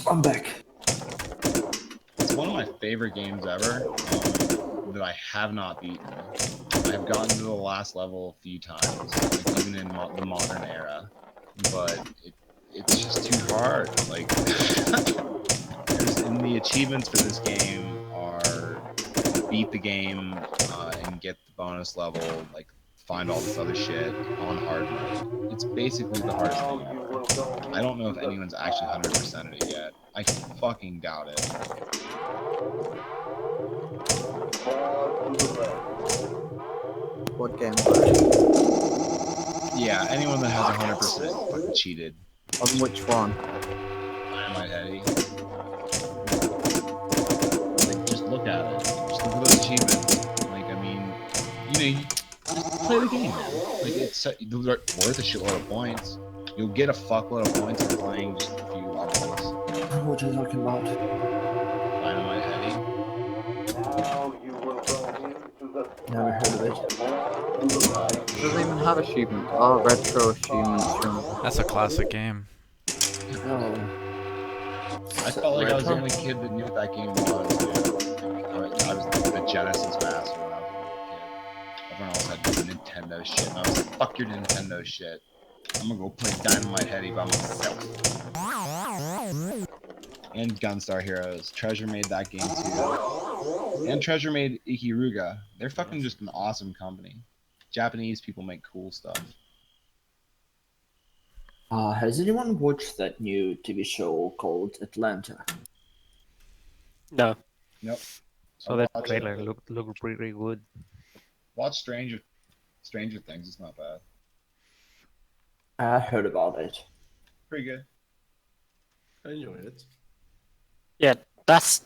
I'm back. It's one of my favorite games ever that I have not beaten. I have gotten to the last level a few times, like even in the modern era, but it's just too hard. Like, and the achievements for this game are beat the game and get the bonus level, like find all this other shit on hard mode. It's basically the hardest thing ever. I don't know if anyone's actually 100%ed it yet. I fucking doubt it. What game? Yeah, anyone that has 100% fucking cheated. On which one? Dynamite Heady. Like, just look at it. Just look at those achievements. Like, I mean, you just play the game, man. Like, it's worth a shitload of points. You'll get a fuckload of points for playing just a few levels. What are you talking about? Dynamite Heady. Now you will go into the Never heard of it. Doesn't even have achievements. Oh, retro achievements from. That's a classic game. Oh. I felt like I was the only kid that knew what that game was. I was the Genesis master when I was a little kid. Everyone else had Nintendo shit, and I was like, fuck your Nintendo shit. I'm gonna go play Dynamite Heady by myself. And Gunstar Heroes. Treasure made that game too. And Treasure made Ikiruga. They're fucking just an awesome company. Japanese people make cool stuff. Has anyone watched that new TV show called Atlanta? No. Nope. So that trailer looked pretty good. Watch Stranger Things. It's not bad. I heard about it. Pretty good. I enjoyed it. Yeah, that's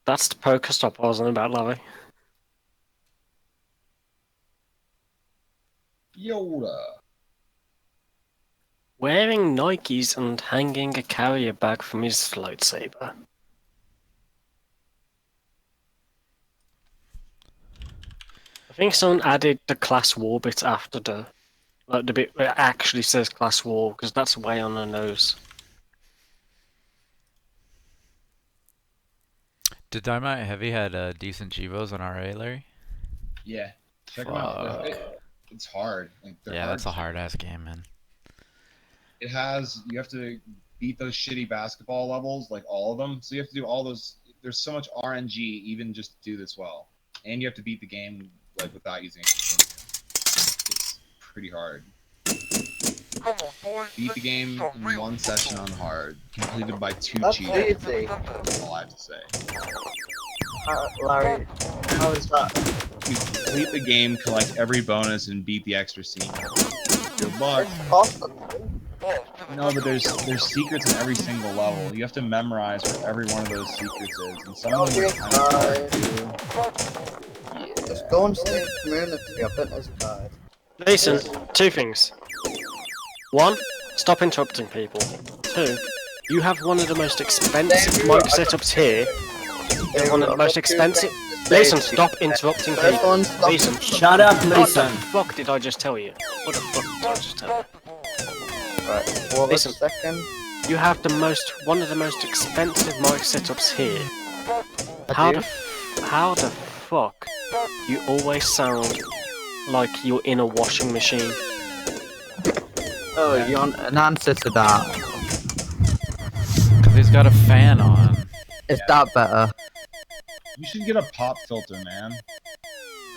the Pokestop I was on about, Larry. Yoda. Wearing Nikes and hanging a carrier bag from his lightsaber. I think someone added the class war bit after the bit where it actually says class war, because that's way on the nose. Did Dynamite Heavy had decent Chivos on RA, Larry? Yeah. Check them out. It's hard. Like, Yeah, that's a hard ass game, man. You have to beat those shitty basketball levels, like all of them. So you have to do all those. There's so much RNG even just to do this well. And you have to beat the game like without using a continuum. It's pretty hard. Beat the game in one session on hard, completed by 2 cheaters. That's all I have to say. Larry, how is that? You complete the game, collect every bonus, and beat the extra scene. Good luck. No, but there's secrets in every single level. You have to memorize where every one of those secrets is, and some of them are kind of hard too. Just go and stay in community. I bet there's a guide. Listen, two things. One, stop interrupting people. Two, you have one of the most expensive mic setups here. One of the most expensive. Listen, stop interrupting people. Listen, Shut up, what the Mason. fuck did I just tell you? What the fuck did I just tell you? Right, hold Listen. a second. You have one of the most expensive mic setups here. How the fuck you always sound like you're in a washing machine? Oh, you want an answer to that? Because he's got a fan on. Is that better? You should get a pop filter, man.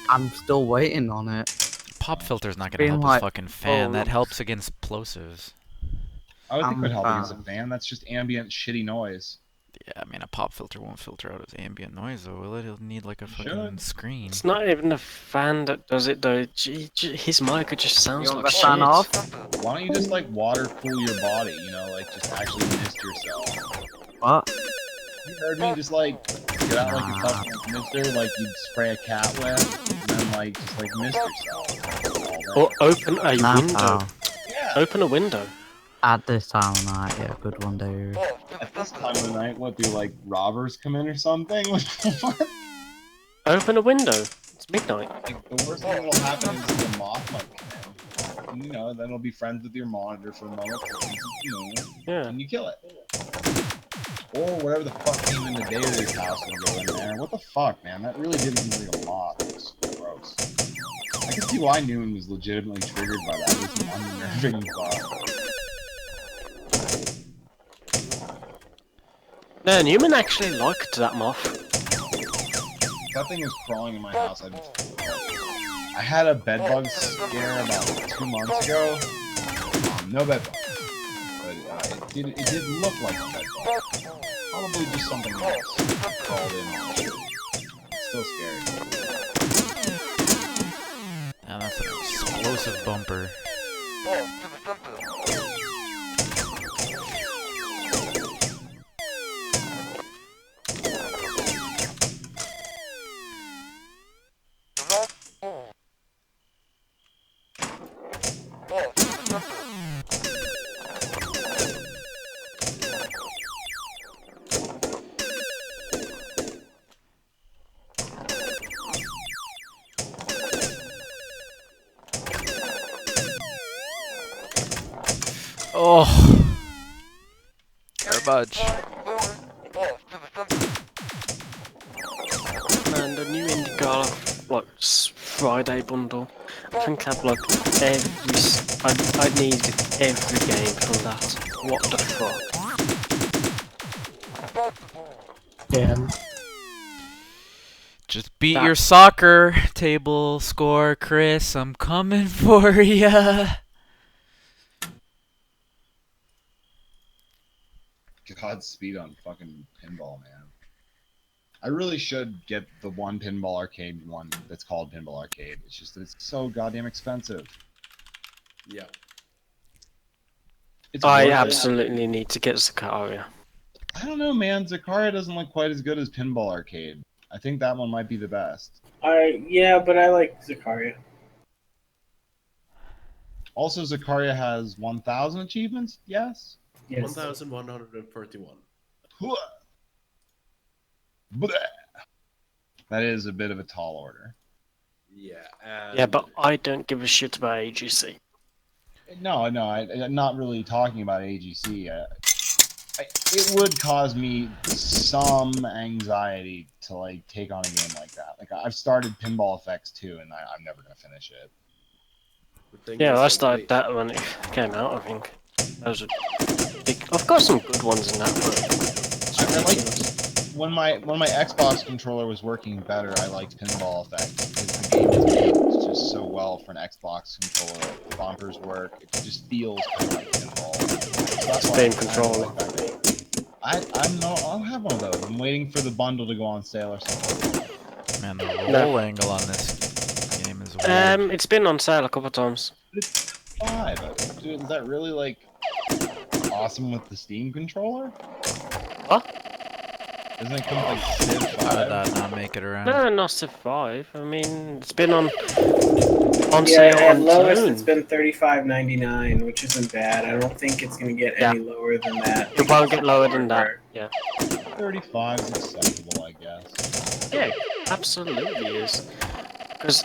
I'm still waiting on it. Pop filter's not gonna Being help like, his fucking fan. oh. That helps against plosives. I would think it would help I'm against a fan. That's just ambient shitty noise. Yeah, I mean, a pop filter won't filter out his ambient noise, though, will it? He'll need like a fucking screen. It's not even a fan that does it though. His mic just sounds You want like the fan shit. off? Why don't you just like water cool your body? You know, like just actually mist yourself. What? You heard me? Just like get out like a fucking mister, like you'd spray a cat with, and then like just like mist yourself. Or open a Nah, window. pal. Yeah. Open a window. At this time of night, yeah, good one, dude. At this time of the night, what do like robbers come in or something? What? Open a window. It's midnight. Like the worst thing that'll happen is the moth might come in. You know, then it'll be friends with your monitor for a moment, Yeah. and you kill it. Or whatever the fuck came in the day to your house and go in there. What the fuck, man? That really didn't seem like a moth. It was gross. I can see why Newman was legitimately triggered by that. It was an unnerving thought. No, Newman actually liked that moth. That thing was crawling in my house. I had a bedbug scare about 2 months ago. No bedbug. But it did look like a bedbug. Probably just something else crawled in. It's still scary. Now that's an explosive bumper. Oh, garbage. Man, the new Indie like Friday bundle. I think I've like I need every game from that. What the fuck? Damn. Just beat your soccer table score, Chris. I'm coming for ya. Godspeed on fucking pinball, man. I really should get the one pinball arcade one that's called Pinball Arcade. It's just that it's so goddamn expensive. Yeah. I absolutely need to get Zaccaria. I don't know, man. Zaccaria doesn't look quite as good as Pinball Arcade. I think that one might be the best. Yeah, but I like Zaccaria. Also, Zaccaria has 1,000 achievements. Yes. 1,141. Bleh. That is a bit of a tall order. Yeah. Yeah, but I don't give a shit about AGC. No, I'm not really talking about AGC. It would cause me some anxiety to like take on a game like that. Like I've started Pinball Effects 2, and I'm never gonna finish it. Yeah, I started that when it came out. I think that was a big. I've got some good ones in that. But I like when my Xbox controller was working better. I liked Pinball Effects because the game is made just so well for an Xbox controller. The bumpers work. It just feels kind of like pinball. So that's why Same I controller. like that game. I'll have one of those. I'm waiting for the bundle to go on sale or something. Man, the roll angle on this game is weird. It's been on sale a couple of times. It's $5. Dude, is that really like? awesome with the Steam controller? What? Doesn't it come with like Civ 5? How did that not make it around? No, not Civ 5. I mean, it's been on Yeah, sale at on lowest June. it's been $35.99, which isn't bad. I don't think it's gonna get any lower than that. It won't get lower than that. Yeah. 35 is acceptable, I guess. Yeah, absolutely is. Because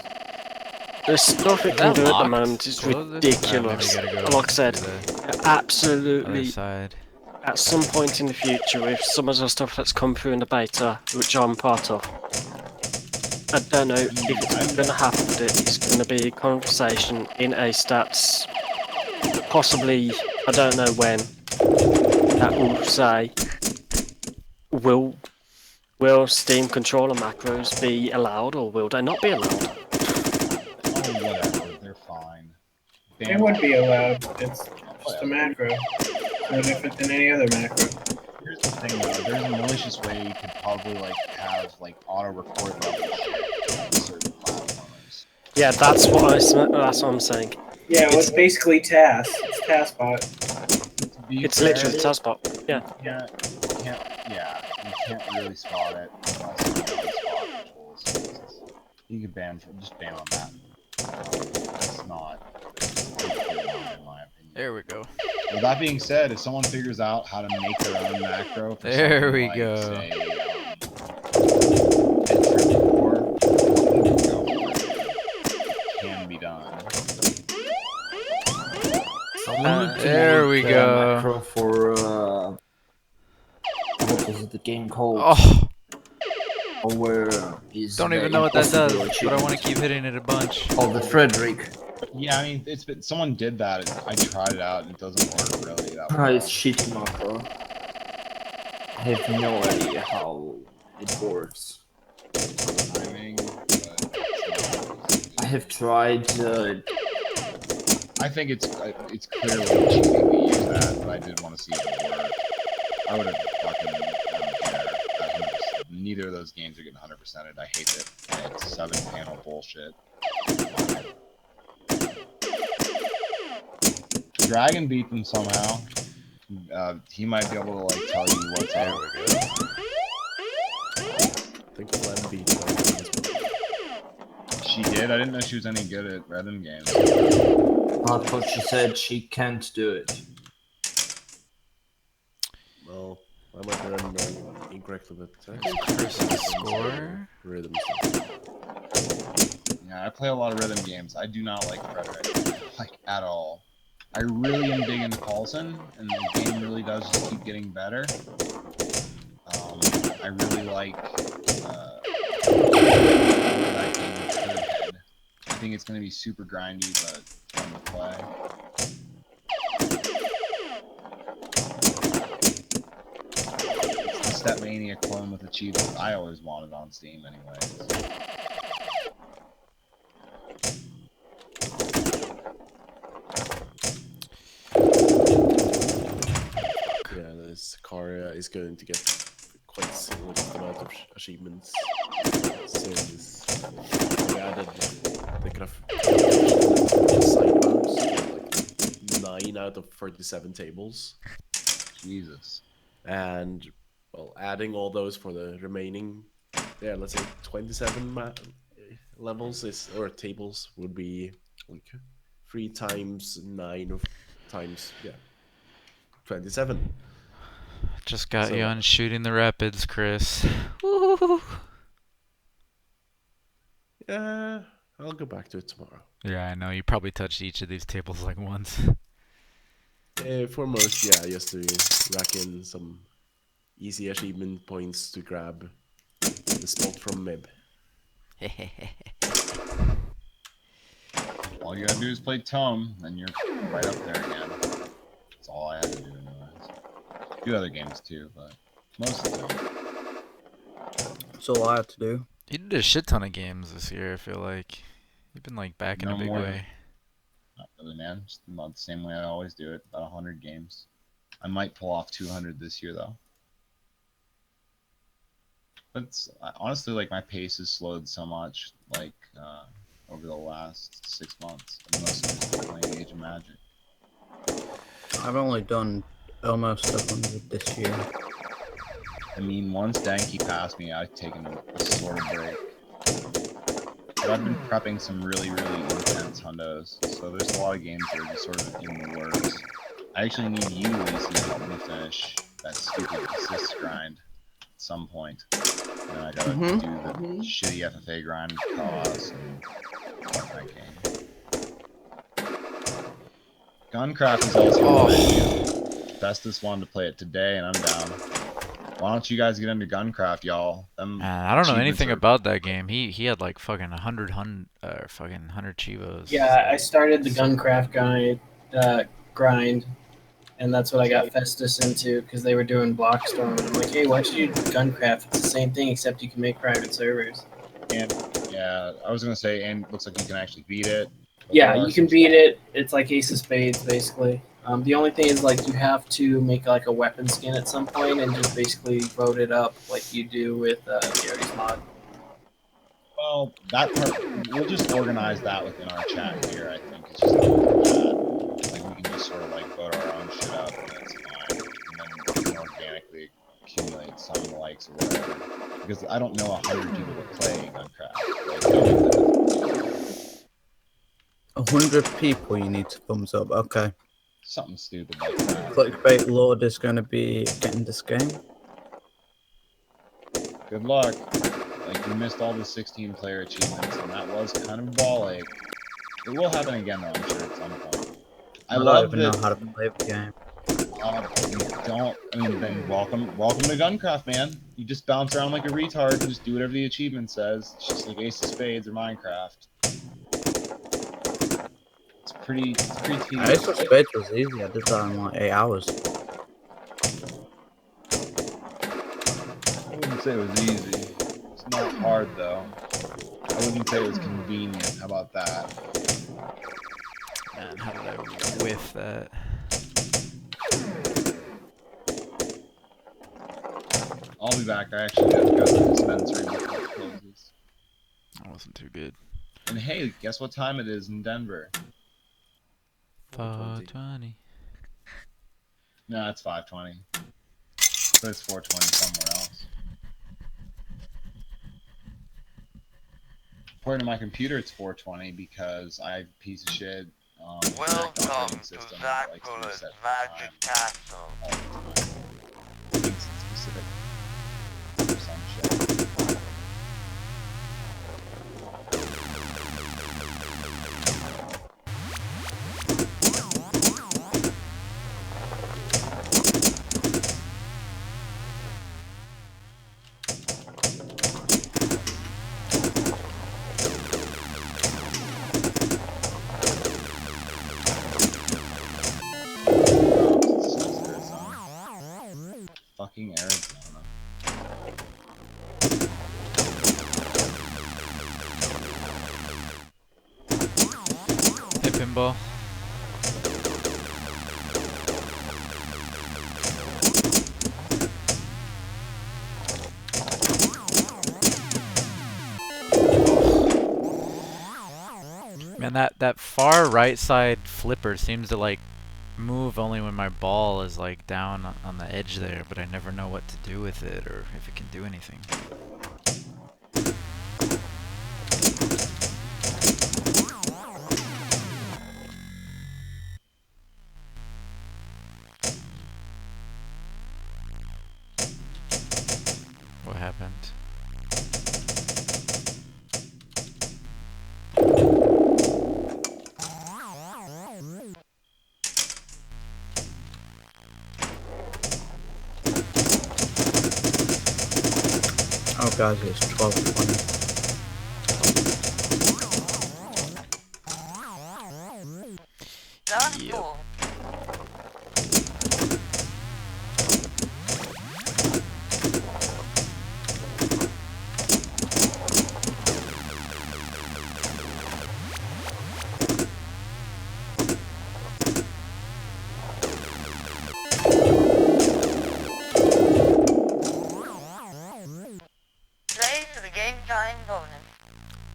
the stuff it Is can that do at the locked? moment is Close this? ridiculous. Maybe you gotta go Like I said, to the other absolutely. side. At some point in the future, with some of the stuff that's come through in the beta, which I'm part of, I don't know if it's going to happen. That it's going to be a conversation in A stats, possibly. I don't know when. That will say, will Steam controller macros be allowed, or will they not be allowed? Oh, whatever. They're fine. They would be allowed. It's just a macro. No different than any other macro. Here's the thing, though. There's a malicious way you could probably like have like auto record level shit on certain platforms. Yeah, that's what I'm saying. Yeah, well, it's basically TAS. It's TASBot. It's literally TASBot. Yeah. Yeah, you can't really spot it unless you know the spot controls. You can just ban on that. It's not in my opinion. There we go. Well, that being said, if someone figures out how to make their own macro for There something we like, go. say, it can be done. There we go. Macro for what was the game called? Oh. Or where is Don't the even know what that does, impossible but I want to achievement? keep hitting it a bunch. Oh, the Frederick. Yeah, I mean, it's been someone did that. I tried it out, and it doesn't work really that Ah, well. it's shit macro. I have no idea how it works. Timing, but I have tried. I think it's clearly cheating to use that, but I did want to see if it worked. I would have fucking I don't care. 100%. Neither of those games are getting 100%ed. I hate it. It's 7-panel bullshit. Dragon beat them somehow. He might be able to like tell you what's There out. we go. I think Glenn beat them as well. She did? I didn't know she was any good at rhythm games. I thought she said she can't do it. Well, I might be remembering incorrectly, but Chris's score. Rhythm. Yeah, I play a lot of rhythm games. I do not like Frederick, like at all. I really am big into Paulson, and the game really does just keep getting better. I really like that game with Third. I think it's going to be super grindy, but fun to play. It's the Stepmania clone with achievements I always wanted on Steam anyways. Yeah, the Zaccaria is going to get quite a significant amount of achievements since they added the kind of side modes, like 9 out of 37 tables. Jesus. And, well, adding all those for the remaining, yeah, let's say 27 levels or tables would be like 3 times 9 of times, yeah, 27. Just got So- you on shooting the rapids, Chris. Woo. Yeah, I'll go back to it tomorrow. Yeah, I know. You probably touched each of these tables like once. For most, yeah, just to rack in some easy achievement points to grab the spot from Mib. All you gotta do is play Tome, and you're right up there again. That's all I have to do anyways. A few other games too, but mostly Tome. That's all I have to do. You did a shit ton of games this year, I feel like. You've been like back in No a big more. way. Not really, man. Just about the same way I always do it. About 100 games. I might pull off 200 this year, though. But it's, honestly, like, my pace has slowed so much, like, over the last 6 months. And most of it's been playing Age of Magic. I've only done almost 100 this year. I mean, once Danky passed me, I've taken a sort of break. But I've been prepping some really intense hundos, so there's a lot of games that are just sort of in the works. I actually need you, Lacey, to help me finish that stupid assist grind at some point. And then I gotta do the shitty FFA grind with Carlos and that game. Guncraft is also on the menu. Festus wanted to play it today, and I'm down. Why don't you guys get into Guncraft, y'all? I don't know anything about that game. He had like fucking 100 chivos. Yeah, I started the Guncraft grind, and that's what I got Festus into because they were doing Blockstorm. And I'm like, hey, why don't you do Guncraft? It's the same thing except you can make private servers. And yeah, I was gonna say, and it looks like you can actually beat it. Yeah, you can beat it. It's like Ace of Spades, basically. The only thing is, like, you have to make like a weapon skin at some point and just basically vote it up like you do with Gary's mod. Well, that part, we'll just organize that within our chat here, I think. It's just that. Like, we can just sort of, like, vote our own shit up, and that's fine. And then we can organically accumulate some likes or whatever. Because I don't know 100 people that play Guncraft. Like, 100 people you need to thumbs up. Okay. Something stupid like that. Clickbait Lord is going to be getting this game. Good luck. Like, you missed all the 16-player achievements, and that was kind of ball-ache. It will happen again, though, I'm sure, at some point. I don't even know how to play the game. Then welcome to Guncraft, man. You just bounce around like a retard and just do whatever the achievement says. It's just like Ace of Spades or Minecraft. It's pretty tedious. Ace of Spades was easy. I did that in like 8 hours. I wouldn't say it was easy. It's not hard, though. I wouldn't say it was convenient. How about that? Man, how did I whiff that? I'll be back. I actually have to go to the dispensary before it closes. That wasn't too good. And hey, guess what time it is in Denver? 4:20. No, it's 5:20. But it's 4:20 somewhere else. According to my computer, it's 4:20 because I have a piece of shit Welcome to system Zaccaria Magic Castle. It's specific for some shit. Fucking Arizona. Hey, Pinball. Man, that far right side flipper seems to like move only when my ball is like down on the edge there, but I never know what to do with it or if it can do anything. What happened? Oh, guys, it's 12:20. Yep.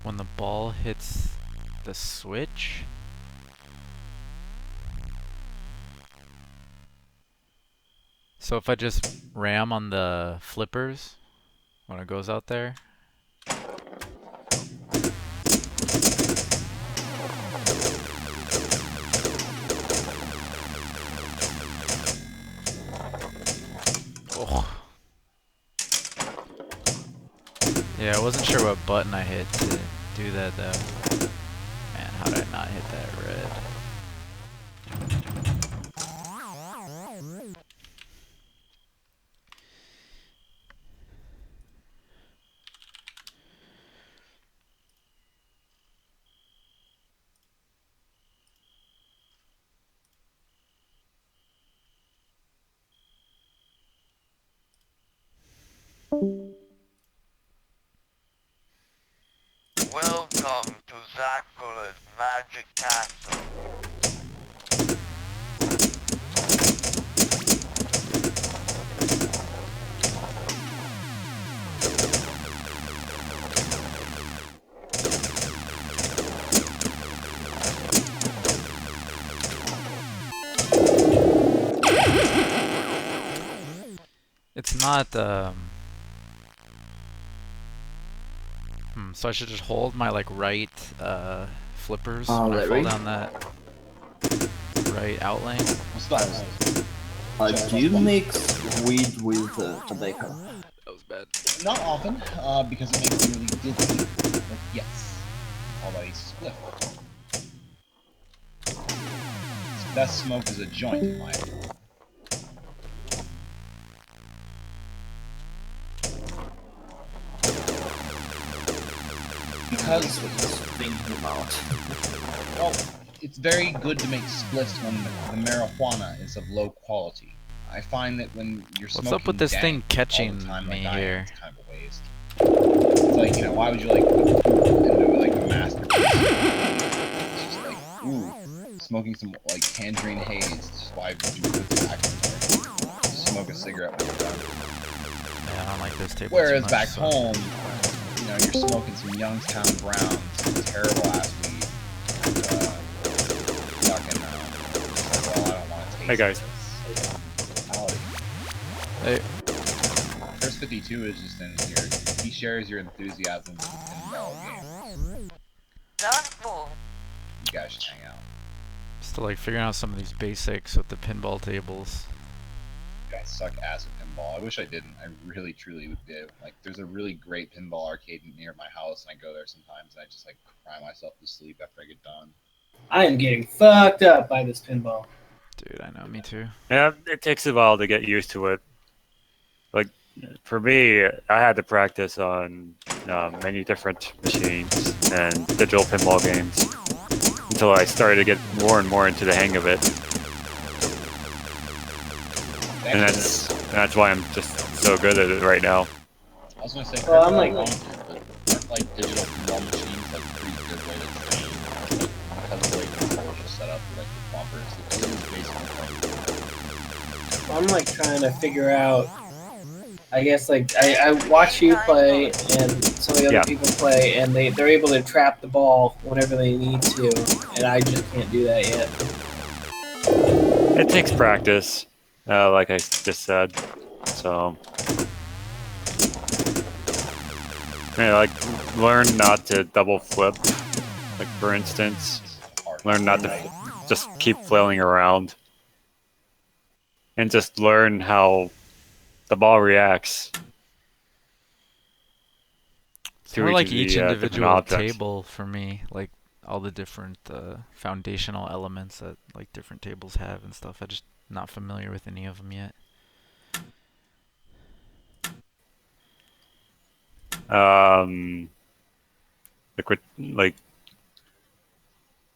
When the ball hits the switch? So if I just ram on the flippers when it goes out there. Oh. Yeah, I wasn't sure what button I hit to do that though. Man, how did I not hit that red? Welcome to Zaccaria's Magic Castle. It's not, so I should just hold my, like, right, flippers when I fall down that right outlane? Do you mix weed with tobacco? That was bad. Not often, because it makes me really dizzy. But yes, although I spliff. It's best smoked as a joint, in my opinion. Because well, it's very good to make spliffs when the marijuana is of low quality. I find that when you're smoking What's up with this thing dank catching all the time, me like I am, here? it's kind of a waste. It's like, you know, why would you like put poop into like a masterpiece? It's just like, ooh, smoking some like tangerine haze. Just why would you put tobacco in there? Just smoke a cigarette when you're done. Yeah, I don't like this table Whereas too much, back so. home, you know, you're smoking some Youngstown Brown, some terrible ass weed. Fucking, well, I don't want to taste Hey guys. Hey. Chris 52 is just in here. He shares your enthusiasm for the pinball game. You guys should hang out. Still like figuring out some of these basics with the pinball tables. You guys suck ass at pinball. I wish I didn't. I really, truly do. Like, there's a really great pinball arcade near my house, and I go there sometimes, and I just like cry myself to sleep after I get done. I am getting fucked up by this pinball. Dude, I know, me too. Yeah, it takes a while to get used to it. Like, for me, I had to practice on many different machines and digital pinball games until I started to get more and more into the hang of it. And that's why I'm just so good at it right now. I was gonna say, Well, I'm like, aren't like digital pinball machines like a pretty good way to train? Because of the way controls are set up, like the bumpers, it is basically. I'm like trying to figure out. I guess like I watch you play and some of the other people play, and they're able to trap the ball whenever they need to, and I just can't do that yet. It takes practice, like I just said. So, yeah, like learn not to double flip. Like for instance, learn not to just keep flailing around, and just learn how the ball reacts. It's more like each different individual objects. table for me, like all the different foundational elements that like different tables have and stuff. I'm just not familiar with any of them yet.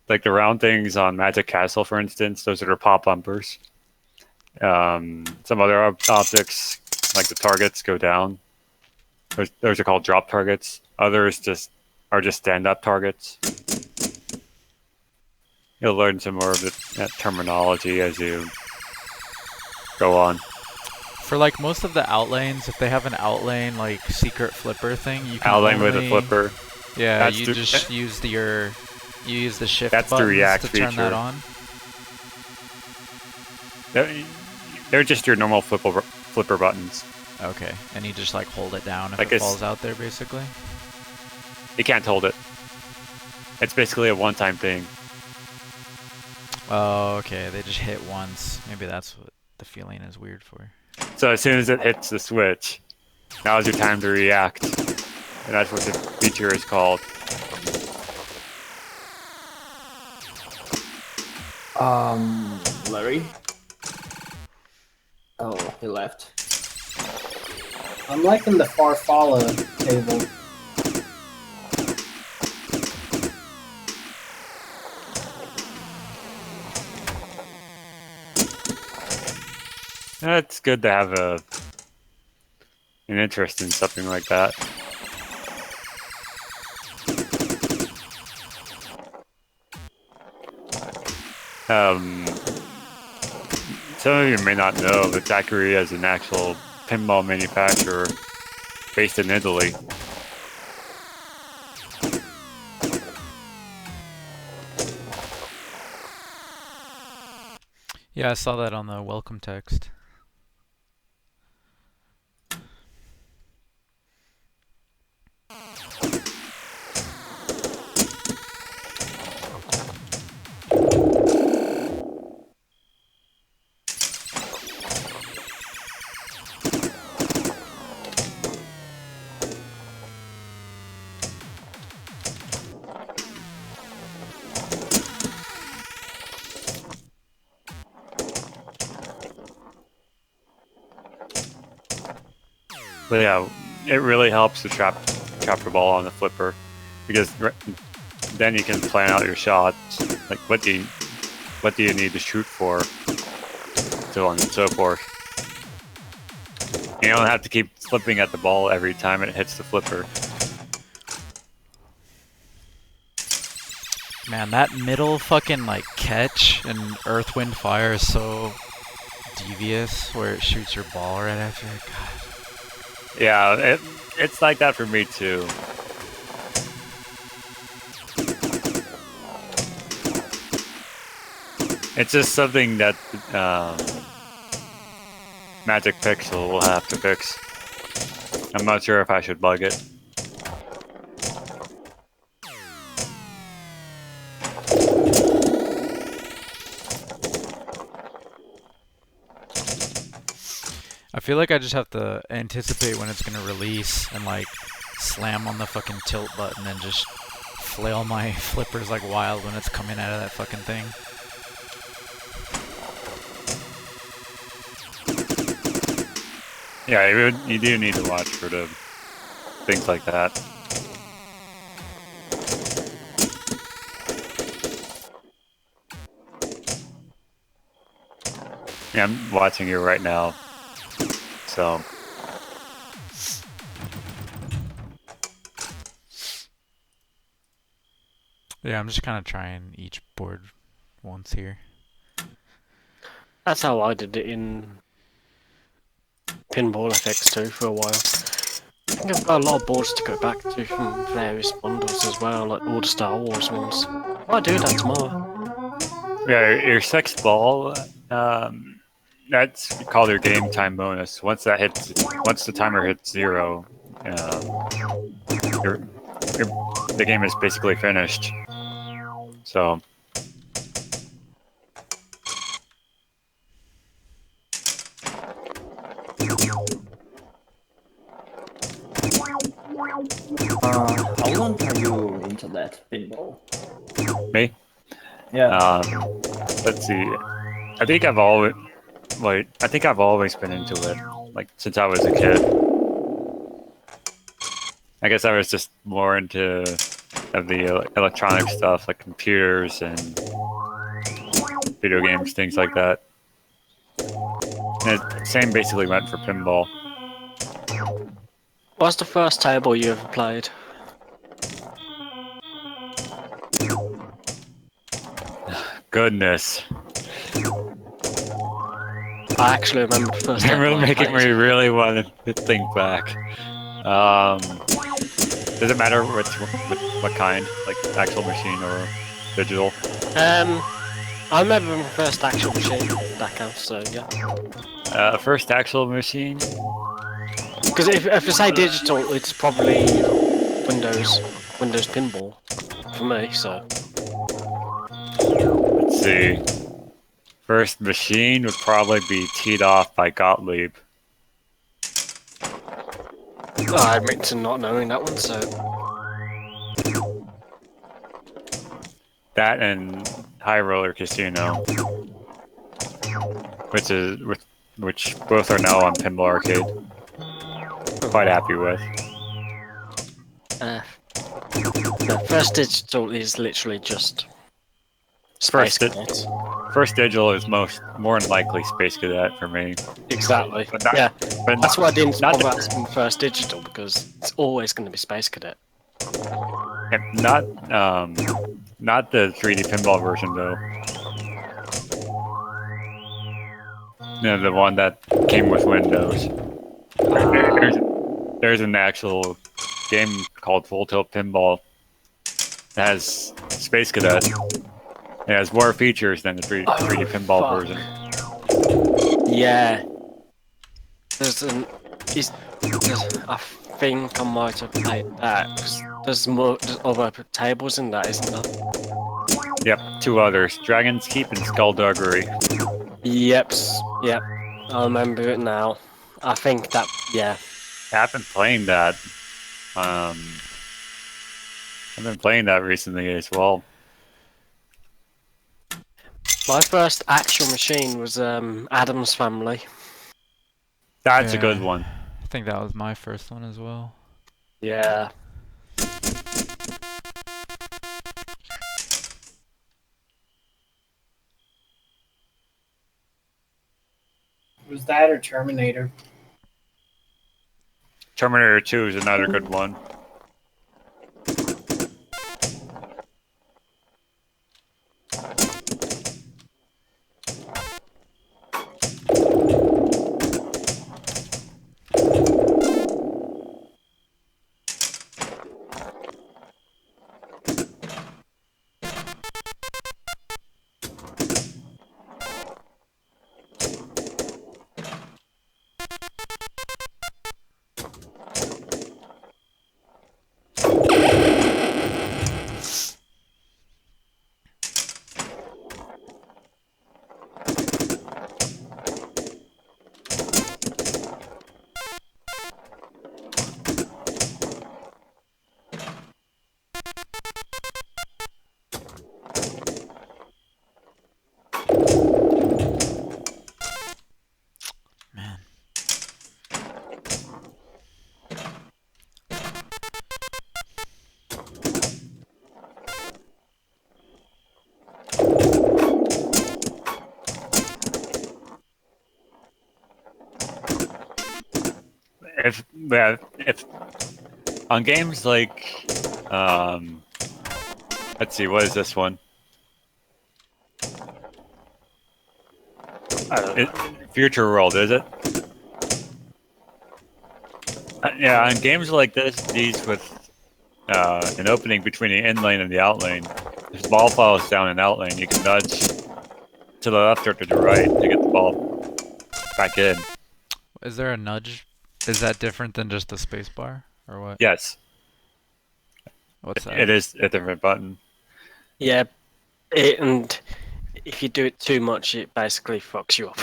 Like the round things on Magic Castle, for instance, those are pop bumpers. Some other objects, like the targets, go down. Those are called drop targets. Others are just stand-up targets. You'll learn some more of that terminology as you go on. For like most of the outlanes, if they have an outlane like secret flipper thing, you can Outlane only, with a flipper. Yeah, That's you through, just use the shift that's the buttons react to turn feature. that on. They're just your normal flipper buttons. Okay, and you just like hold it down if Like it falls out there, basically. You can't hold it. It's basically a one-time thing. Oh, okay. They just hit once. Maybe that's what the feeling is weird for. So as soon as it hits the switch, now is your time to react. And that's what the feature is called. Larry? Oh, he left. I'm liking the Farfalla table. It's good to have an interest in something like that. Some of you may not know, but Zaccaria is an actual pinball manufacturer based in Italy. Yeah, I saw that on the welcome text. But yeah, it really helps to trap the ball on the flipper, because then you can plan out your shots. Like what do you need to shoot for, so on and so forth. You don't have to keep flipping at the ball every time it hits the flipper. Man, that middle fucking like catch in Earth, Wind, Fire is so devious, where it shoots your ball right after it. God. Yeah, it's like that for me too. It's just something that Magic Pixel will have to fix. I'm not sure if I should bug it. I feel like I just have to anticipate when it's gonna release and like slam on the fucking tilt button and just flail my flippers like wild when it's coming out of that fucking thing. Yeah, you do need to watch for the things like that. Yeah, I'm watching you right now. So yeah, I'm just kind of trying each board once here. That's how I did it in Pinball FX too for a while. I think I've got a lot of boards to go back to from various bundles as well, like all the Star Wars ones. I might do that tomorrow. yeah, your sixth ball, that's called your game time bonus. Once the timer hits 0, the game is basically finished. So. How long are you into that pinball? Me? Yeah. Let's see. I think I've always been into it, like since I was a kid. I guess I was just more into the electronic stuff, like computers and video games, things like that. And the same basically went for pinball. What's the first table you ever played? Goodness. I actually remember the first You're time really I making played. me really want to think back. Does it matter what kind? Like actual machine or digital? I remember my first actual machine. That counts, so yeah. First actual machine. Because if I say digital, it's probably Windows Pinball for me. So Let's see. First machine would probably be teed off by Gottlieb. I admit to not knowing that one. So That and High Roller Casino, which both are now on Pinball Arcade. Quite happy with. the first digital is literally just Space Cadet. First digital is more than likely Space Cadet for me. Exactly. But not, Yeah. but That's why I didn't not bother asking the first digital, because it's always going to be Space Cadet. not the 3D pinball version though. You know, the one that came with Windows. There's an actual game called Full Tilt Pinball that has Space Cadet. It has more features than the 3D pinball version. Yeah. I think I might have played that, because there's other tables in that, isn't there? Yep, 2 others, Dragon's Keep and Skullduggery. Yep, I remember it now. I think that, yeah. I've been playing that. I've been playing that recently as well. My first actual machine was Adam's Family. That's a good one. I think that was my first one as well. Yeah. Was that or Terminator? Terminator 2 is another good one. If on games like, let's see, what is this one? Future World, is it? Yeah, on games like these with an opening between the in lane and the out lane, if the ball falls down an out lane, you can nudge to the left or to the right to get the ball back in. Is there a nudge? Is that different than just the space bar, or what? Yes. What's that? It is a different button. Yeah, and if you do it too much, it basically fucks you up.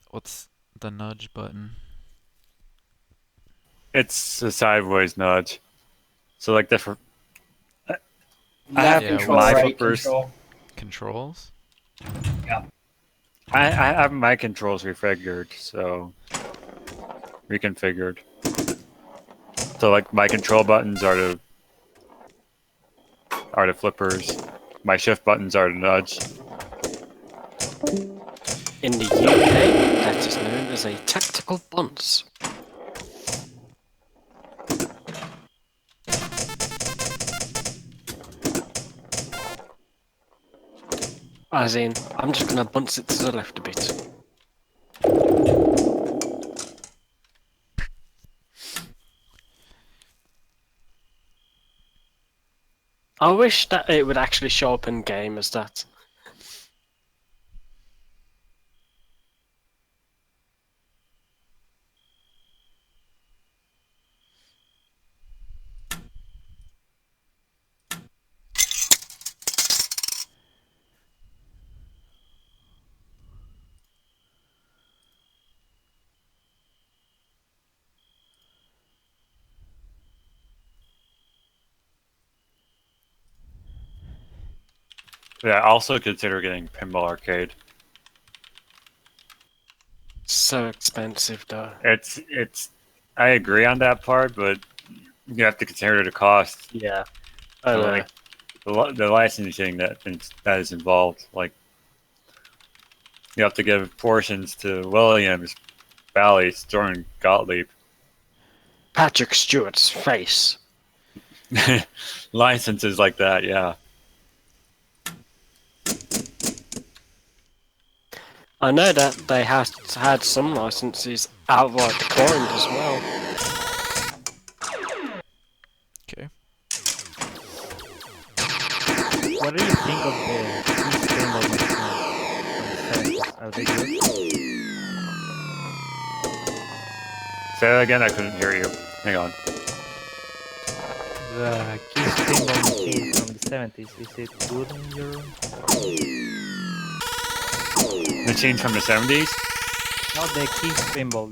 What's the nudge button? It's a sideways nudge. So like different. I Left have control, my right flippers. control. Controls? Yeah. I have my controls refigured, so reconfigured. So like my control buttons are the flippers. My shift buttons are the nudge. In the UK, that is known as a tactical bounce. As in, I'm just gonna bounce it to the left a bit. I wish that it would actually show up in game as that. Yeah, also consider getting Pinball Arcade. So expensive, though. It's. I agree on that part, but you have to consider the cost. Yeah. I So, know. like the licensing that is involved. Like you have to give portions to Williams, Bally, Storm, Gottlieb. Patrick Stewart's face. Licenses like that, yeah. I know that they had some licenses outright declined as well. Okay. What do you think of the Keith Pinball machines from the 70s? Are they good? Say that again, I couldn't hear you. Hang on. The Keith Pinball machine from the 70s, is it good in your... Machines from the 70s? No, the Keith Pinball,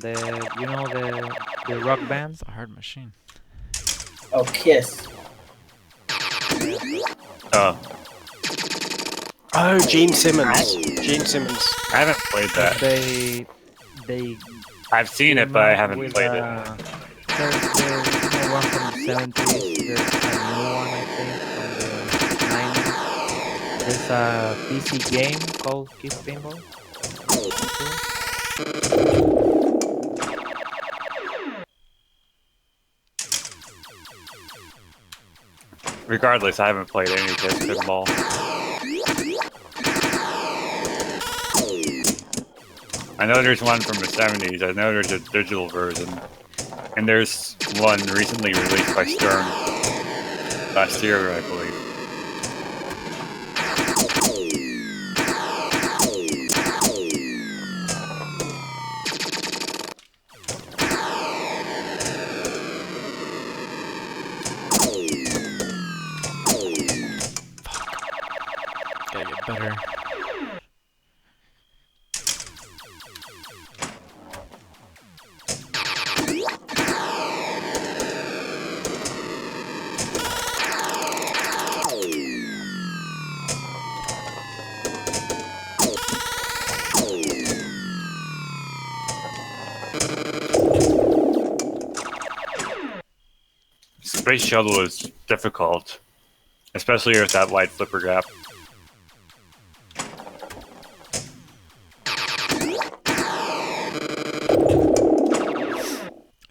the rock band. It's a hard machine. Oh, Kiss. Oh. Oh, Gene Simmons. Gene Simmons. I haven't played that. They I've seen it, but I haven't with, played it. There's one from the 70s, there's a new one, I think, from the 90s. There's a PC game called Keith Pinball. Regardless, I haven't played any Kiss Pinball. I know there's one from the 70s, I know there's a digital version. And there's one recently released by Stern last year, I believe. Gotta get better. Space Shuttle is difficult, especially with that wide flipper gap.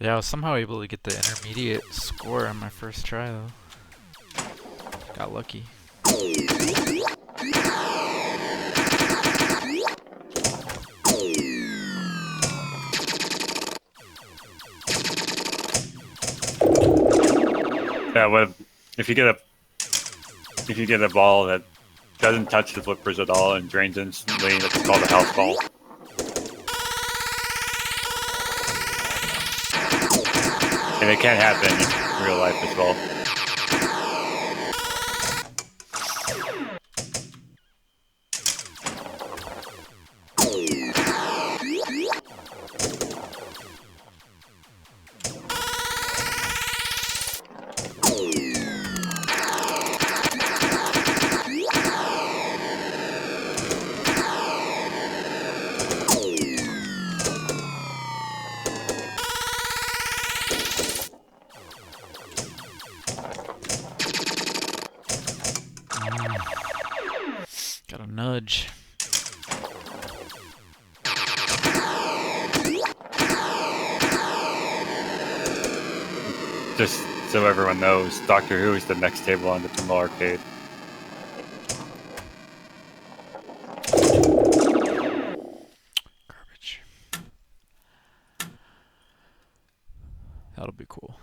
Yeah, I was somehow able to get the intermediate score on my first try though. Got lucky. Yeah, well, if you get a ball that doesn't touch the flippers at all and drains instantly, that's called a house ball. And it can happen in real life as well. Got a nudge. Just so everyone knows, Doctor Who is the next table on the Pinball Arcade. Garbage. That'll be cool.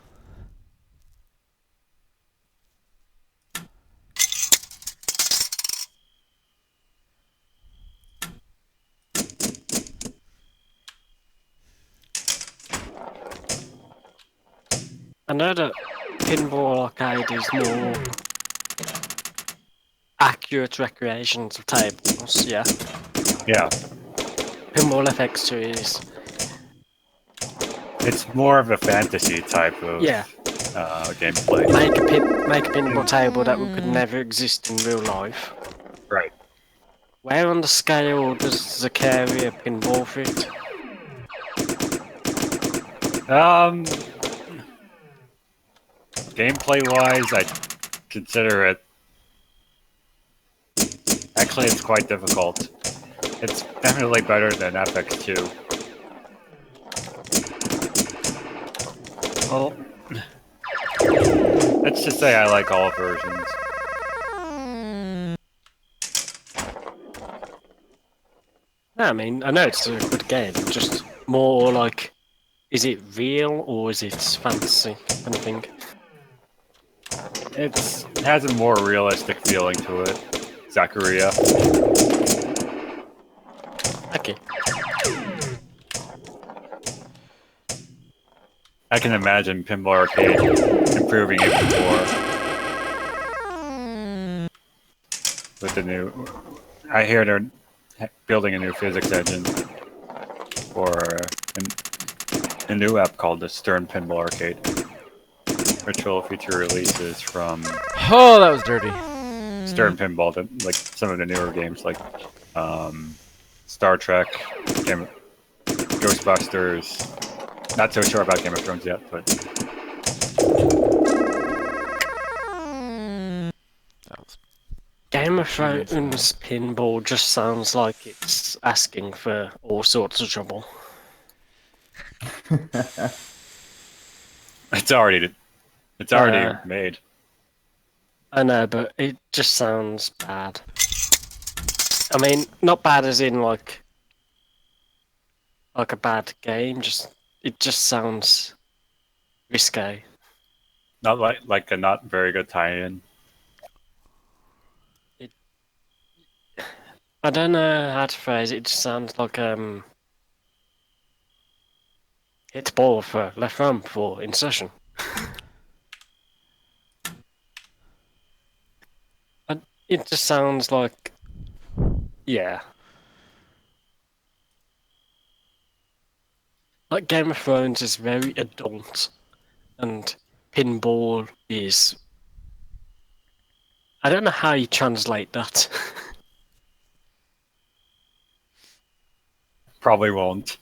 I know that Pinball Arcade is more accurate recreations of tables, yeah. Yeah. Pinball FX2 is. It's more of a fantasy type of gameplay. Make a pinball table that could never exist in real life. Right. Where on the scale does Zaccaria Pinball fit? Gameplay-wise, I consider it. Actually, it's quite difficult. It's definitely better than FX2. Well, let's just say I like all versions. No, I mean, I know it's a good game, just more like, is it real or is it fantasy kind of thing? It has a more realistic feeling to it. Zaccaria. Okay. I can imagine Pinball Arcade improving even more with the new. I hear they're building a new physics engine for a new app called the Stern Pinball Arcade, which will feature releases from. Oh, that was dirty. Stern Pinball, like some of the newer games, like Star Trek, Ghostbusters. Not so sure about Game of Thrones yet, but Game of Thrones Pinball just sounds like it's asking for all sorts of trouble. it's already made. I know, but it just sounds bad. I mean, not bad as in like a bad game. It just sounds risque. Not like a not very good tie-in. I don't know how to phrase it. It just sounds like hit ball for left ramp for insertion. It just sounds like, yeah. Like Game of Thrones is very adult, and pinball is. I don't know how you translate that. Probably won't.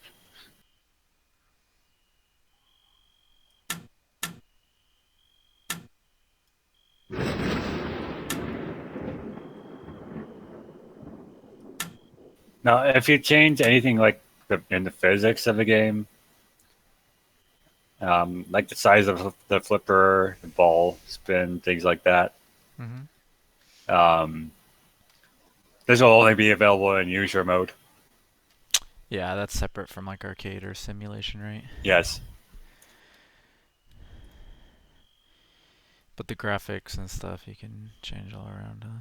Now, if you change anything like in the physics of the game, like the size of the flipper, the ball spin, things like that, this will only be available in user mode. Yeah, that's separate from like arcade or simulation, right? Yes. But the graphics and stuff you can change all around, huh?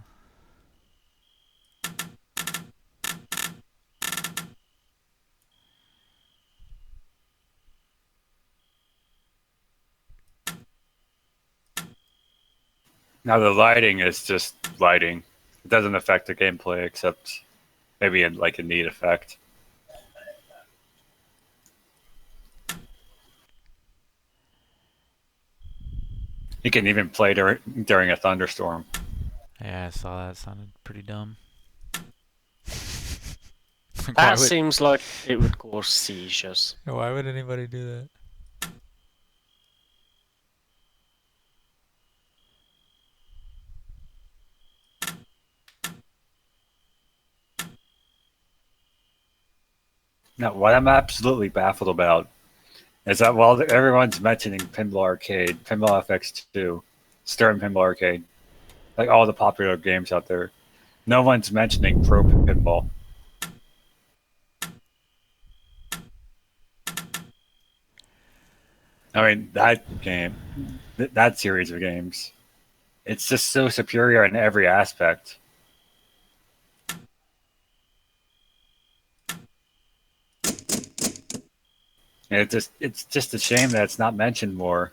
Now the lighting is just lighting. It doesn't affect the gameplay except maybe in like a neat effect. You can even play during a thunderstorm. Yeah, I saw that. It sounded pretty dumb. That seems like it would cause seizures. Why would anybody do that? Now, what I'm absolutely baffled about is that while everyone's mentioning Pinball Arcade, Pinball FX2, Stern Pinball Arcade, like all the popular games out there, no one's mentioning Pro Pinball. I mean, that game, that series of games, it's just so superior in every aspect. And it's just a shame that it's not mentioned more.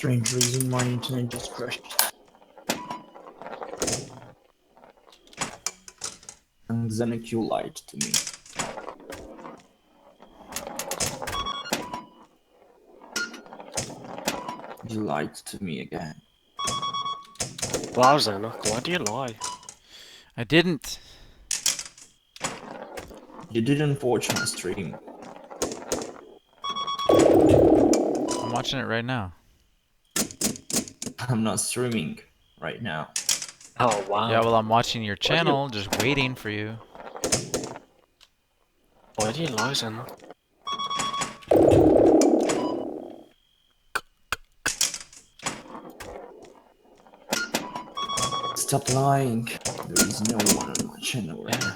strange reason my internet just crashed. And Xeinok, you lied to me. You lied to me again. Wow, Xeinok, why do you lie? I didn't. You didn't watch my stream. I'm watching it right now. I'm not streaming right now. Oh, wow. Yeah, well, I'm watching your Why do you- channel, just waiting for you. Why do you lie, Xeinok? Stop lying. There is no one on my channel right now.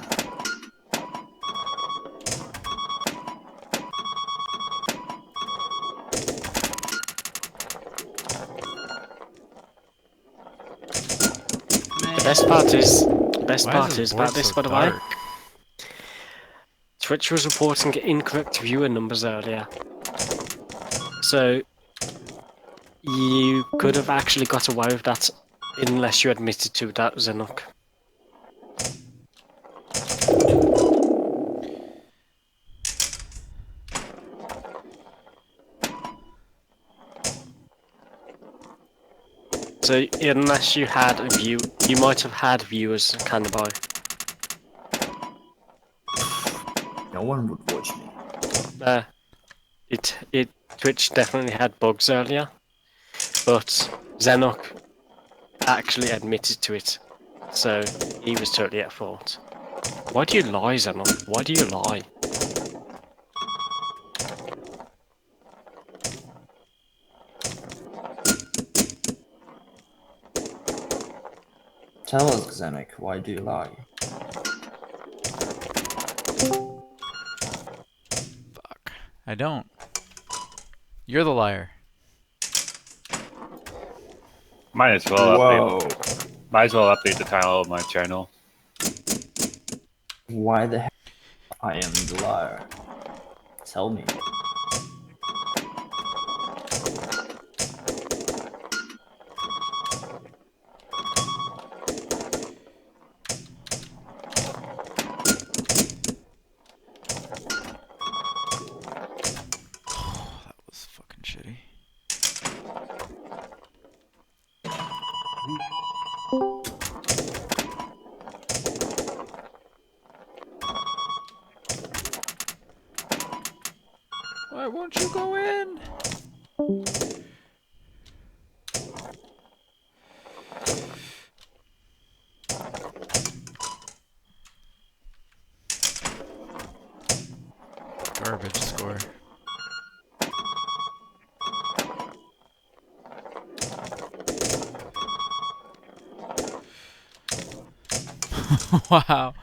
The best part is, Why is this about board this, so by the way. dark? Twitch was reporting incorrect viewer numbers earlier. So, you could have actually got away with that unless you admitted to that, Xeinok. So, unless you had a view, you might have had viewers, Cannibal. No one would watch me. Twitch definitely had bugs earlier, but Xeinok actually admitted to it, so he was totally at fault. Why do you lie, Xeinok? Why do you lie? Tell us, Xeinok, why do you lie? Fuck. I don't. You're the liar. Might as well Whoa. Might as well update the title of my channel. Why the heck I am the liar? Tell me. That was fucking shitty. Why won't you go in? Garbage score. Wow.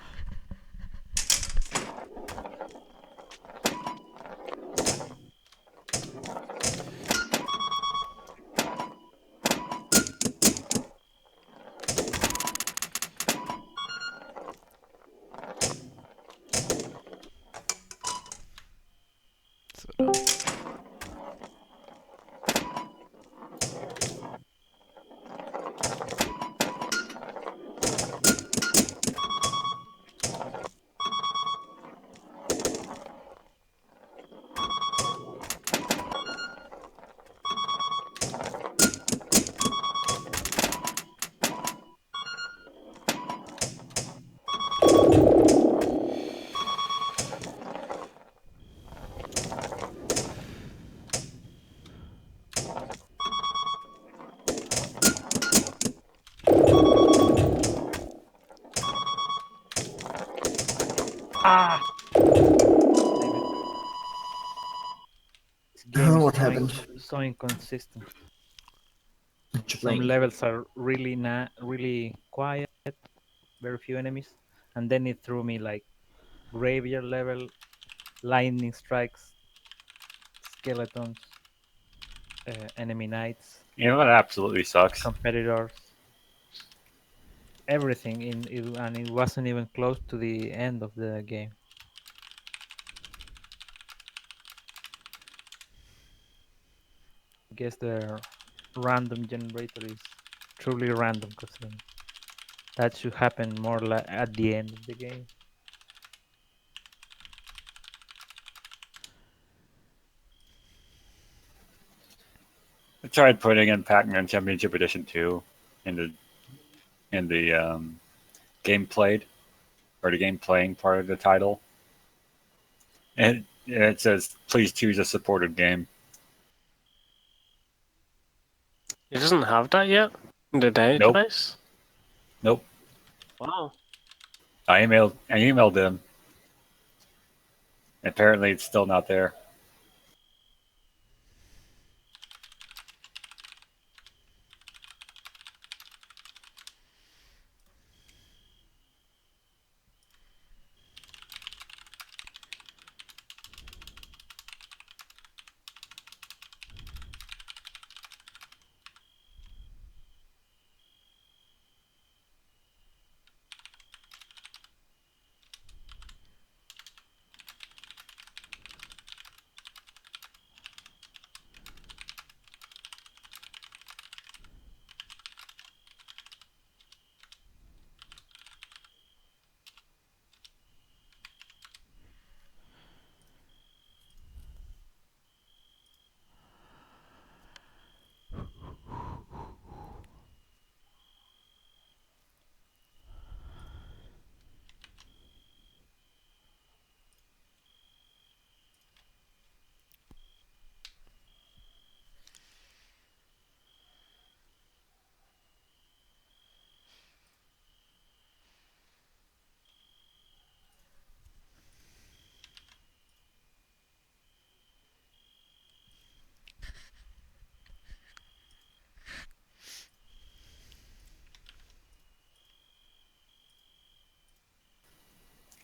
So dumb. Ah! This game is What so, happened? so inconsistent. What you Some playing? levels are really quiet, very few enemies, and then it threw me like graveyard level, lightning strikes, skeletons, enemy knights, You know what absolutely sucks? competitors, everything in it, and it wasn't even close to the end of the game. I guess they're random generator is truly random, because that should happen more like at the end of the game. I tried putting in Pac-Man Championship Edition 2 in the game played or the game playing part of the title, and it says please choose a supported game. It doesn't have that yet in the Nope. database. Nope. Wow. I emailed them. Apparently, it's still not there.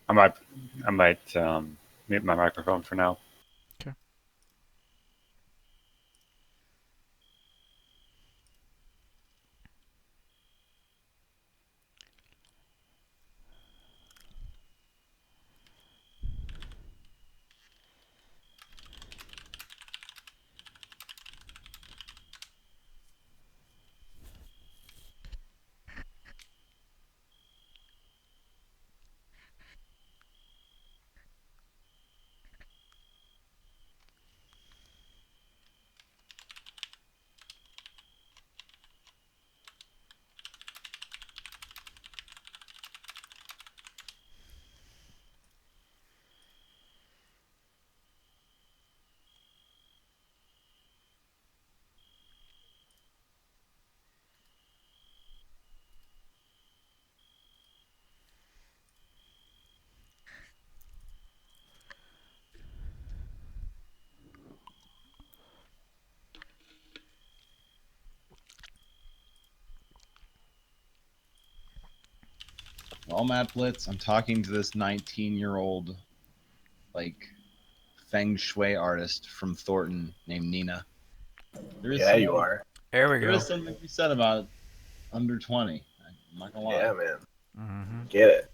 I might mute my microphone for now. Okay. Well, Matt Blitz, I'm talking to this 19-year-old, like, feng shui artist from Thornton named Nina. There is Yeah, you are. There we There go. is something to be said about under 20. I'm not gonna lie. Yeah, man. Mm-hmm. Get it.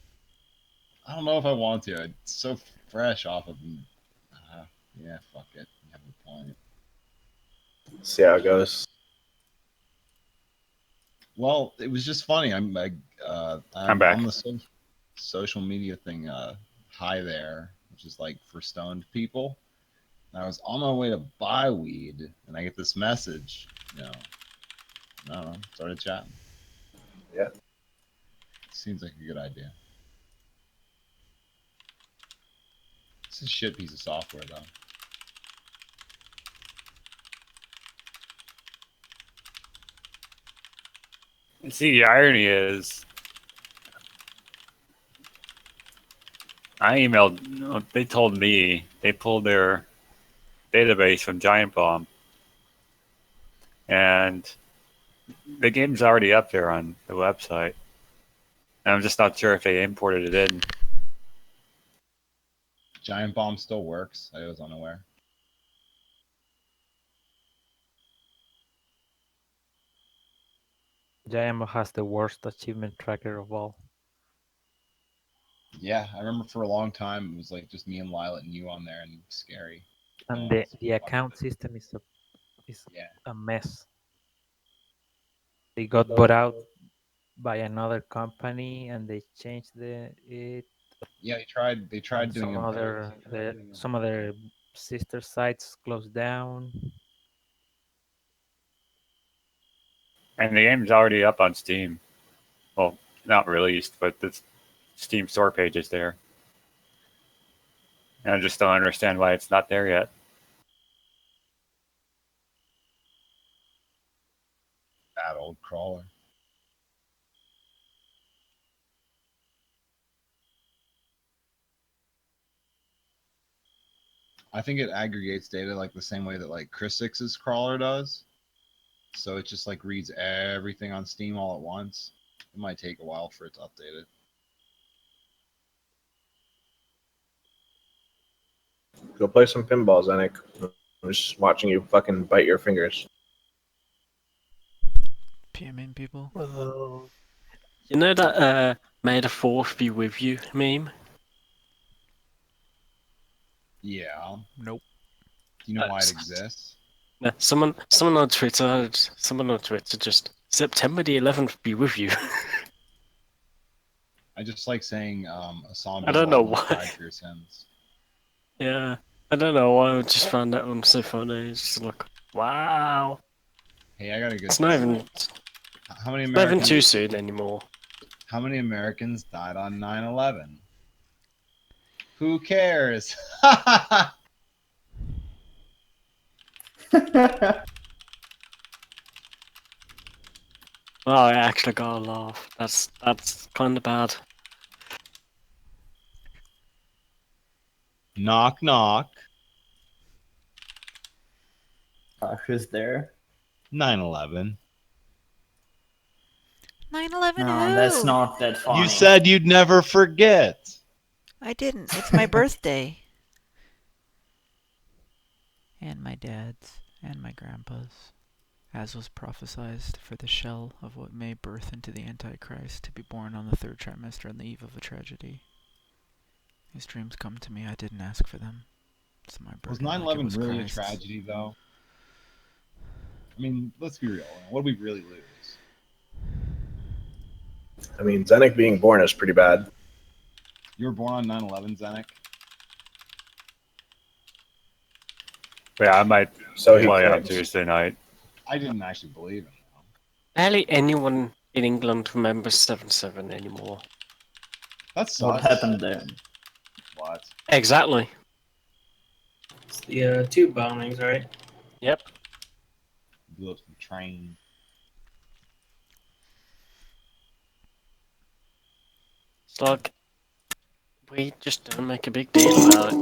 I don't know if I want to. It's so fresh off of. Yeah, fuck it. You have a point. See how it goes. Well, it was just funny. I'm back. on the social media thing. Hi there, which is like for stoned people. And I was on my way to buy weed, and I get this message. You know, I don't know. Started chatting. Yeah. Seems like a good idea. It's a shit piece of software, though. See, the irony is, I emailed. They told me they pulled their database from Giant Bomb, and the game's already up there on the website. And I'm just not sure if they imported it in. Giant Bomb still works. I was unaware. Giant has the worst achievement tracker of all. Yeah, I remember for a long time it was like just me and Lila and you on there, and it was scary. And Oh, the account system is Yeah. a mess. They got bought out by another company, and they changed it. Yeah, they tried And doing some other sister sites closed down. And the game's already up on Steam. Well, not released, but the Steam store page is there. And I just don't understand why it's not there yet. That old crawler. I think it aggregates data like the same way that like Chris6's crawler does. So it just like reads everything on Steam all at once. It might take a while for it to update it. Go play some pinball, Xeinok. I'm just watching you fucking bite your fingers. PMing people. You know that "May the Fourth be with you" meme? Yeah. Nope. Do you know why it exists? Someone on Twitter just "September the 11th be with you." I just like saying a song. I don't know why. For your sins. Yeah, I don't know why. I just found that one so funny. It's just like, wow. Hey, I got a good. It's not even. How many It's not even Americans? too soon anymore. How many Americans died on 9/11? Who cares? Oh, I actually got a laugh. That's kind of bad. Knock knock. Who's there? 9/11. 9/11 No, that's not that funny. You said you'd never forget. I didn't. It's my birthday. And my dad's. And my grandpa's. As was prophesied for the shell of what may birth into the Antichrist, to be born on the third trimester on the eve of a tragedy. These dreams come to me, I didn't ask for them. It's my birthday. Was 9/11 really a tragedy, though? I mean, let's be real. What did we really lose? I mean, Xeinok being born is pretty bad. You were born on 9/11, Xeinok? Yeah, I might play on Tuesday night. I didn't actually believe him. Barely anyone in England remembers 7/7 anymore. That's what happened there. What? Exactly. It's the two bombings, right? Yep. Blew up some train. It's like we just don't make a big deal about it.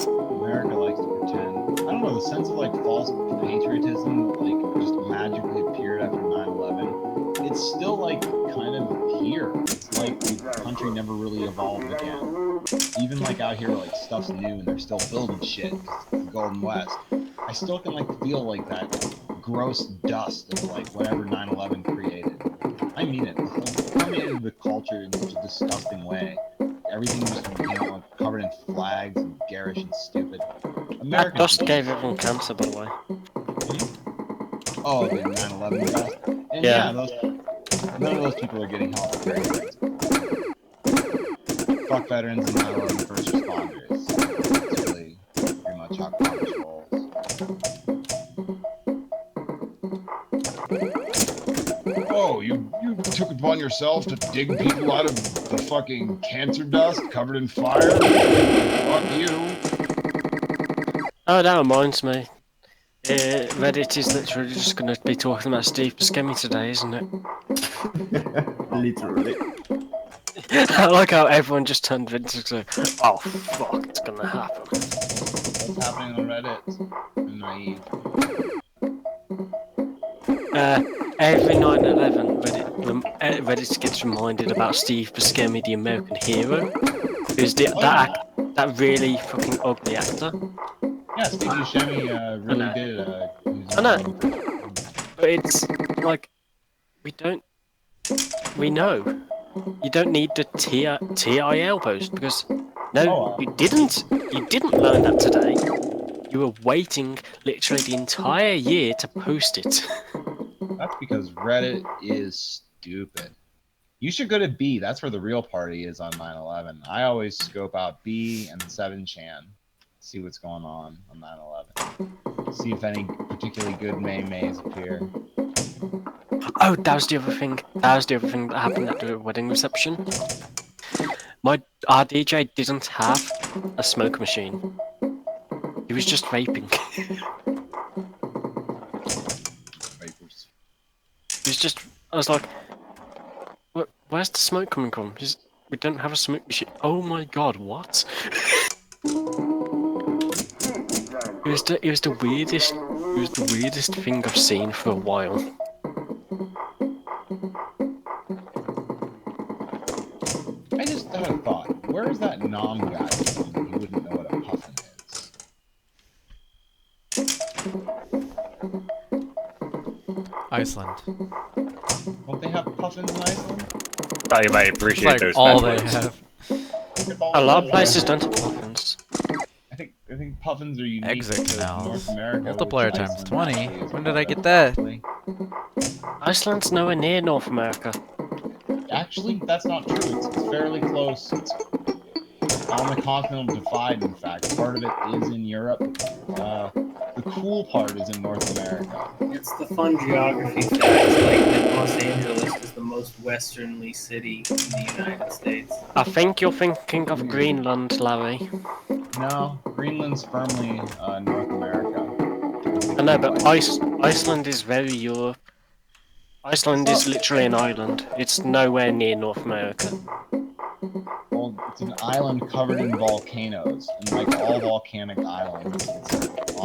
America likes to pretend. I don't know, the sense of like false patriotism like just magically appeared after 9/11. It's still like kind of here. It's like the country never really evolved again. Even like out here, like stuff's new and they're still building shit. It's the Golden West. I still can like feel like that gross dust of like whatever 9/11 created. I mean it. It permeated the culture in such a disgusting way. Everything was, covered in flags and garish and stupid. That dust gave everyone cancer, by the way. Oh, the 9/11 dust? And Yeah. none of those people are getting health care. Fuck veterans and 9/11 first responders. It's really pretty much how Congress rolls. Oh, you took it upon yourself to dig people out of the fucking cancer dust covered in fire? Fuck you. Oh, that reminds me. Reddit is literally just going to be talking about Steve Buscemi today, isn't it? Literally. I like how everyone just turned into like, oh fuck, it's gonna happen. What's happening on Reddit? I'm naive. Every 9/11, Reddit gets reminded about Steve Buscemi, the American hero, who's that really fucking ugly actor. Yeah, Steve Buscemi really did. I know, but it's like we know. You don't need the TIL post because you didn't. You didn't learn that today. You were waiting literally the entire year to post it. That's because Reddit is stupid. You should go to B. That's where the real party is on 9/11. I always scope out B and 7chan. See what's going on 9/11. See if any particularly good Mays appear. Oh, that was the other thing. That was the other thing that happened at the wedding reception. Our DJ didn't have a smoke machine. He was just vaping. Vapors. He was just. I was like, where's the smoke coming from? We don't have a smoke machine. Oh my god, what? It was the weirdest thing I've seen for a while. I just had a thought. Where is that Nom guy from? He wouldn't know what a puffin is. Iceland. Don't they have puffins in Iceland? Thought you might appreciate Like those all they specials. have. A lot of places don't have puffins. I think puffins are unique Exit to canals. North America. Multiplier which times Iceland 20. actually is When did I get better. that? Iceland's nowhere near North America. Actually, that's not true. It's fairly close. It's on the continental divide, in fact. Part of it is in Europe. The cool part is in North America. It's the fun geography facts, like that Los Angeles is the most westernly city in the United States. I think you're thinking of Greenland, Larry. No, Greenland's firmly North America. I know, but Iceland is very Europe. Iceland is literally an island. It's nowhere near North America. Well, it's an island covered in volcanoes, and like all volcanic islands, it's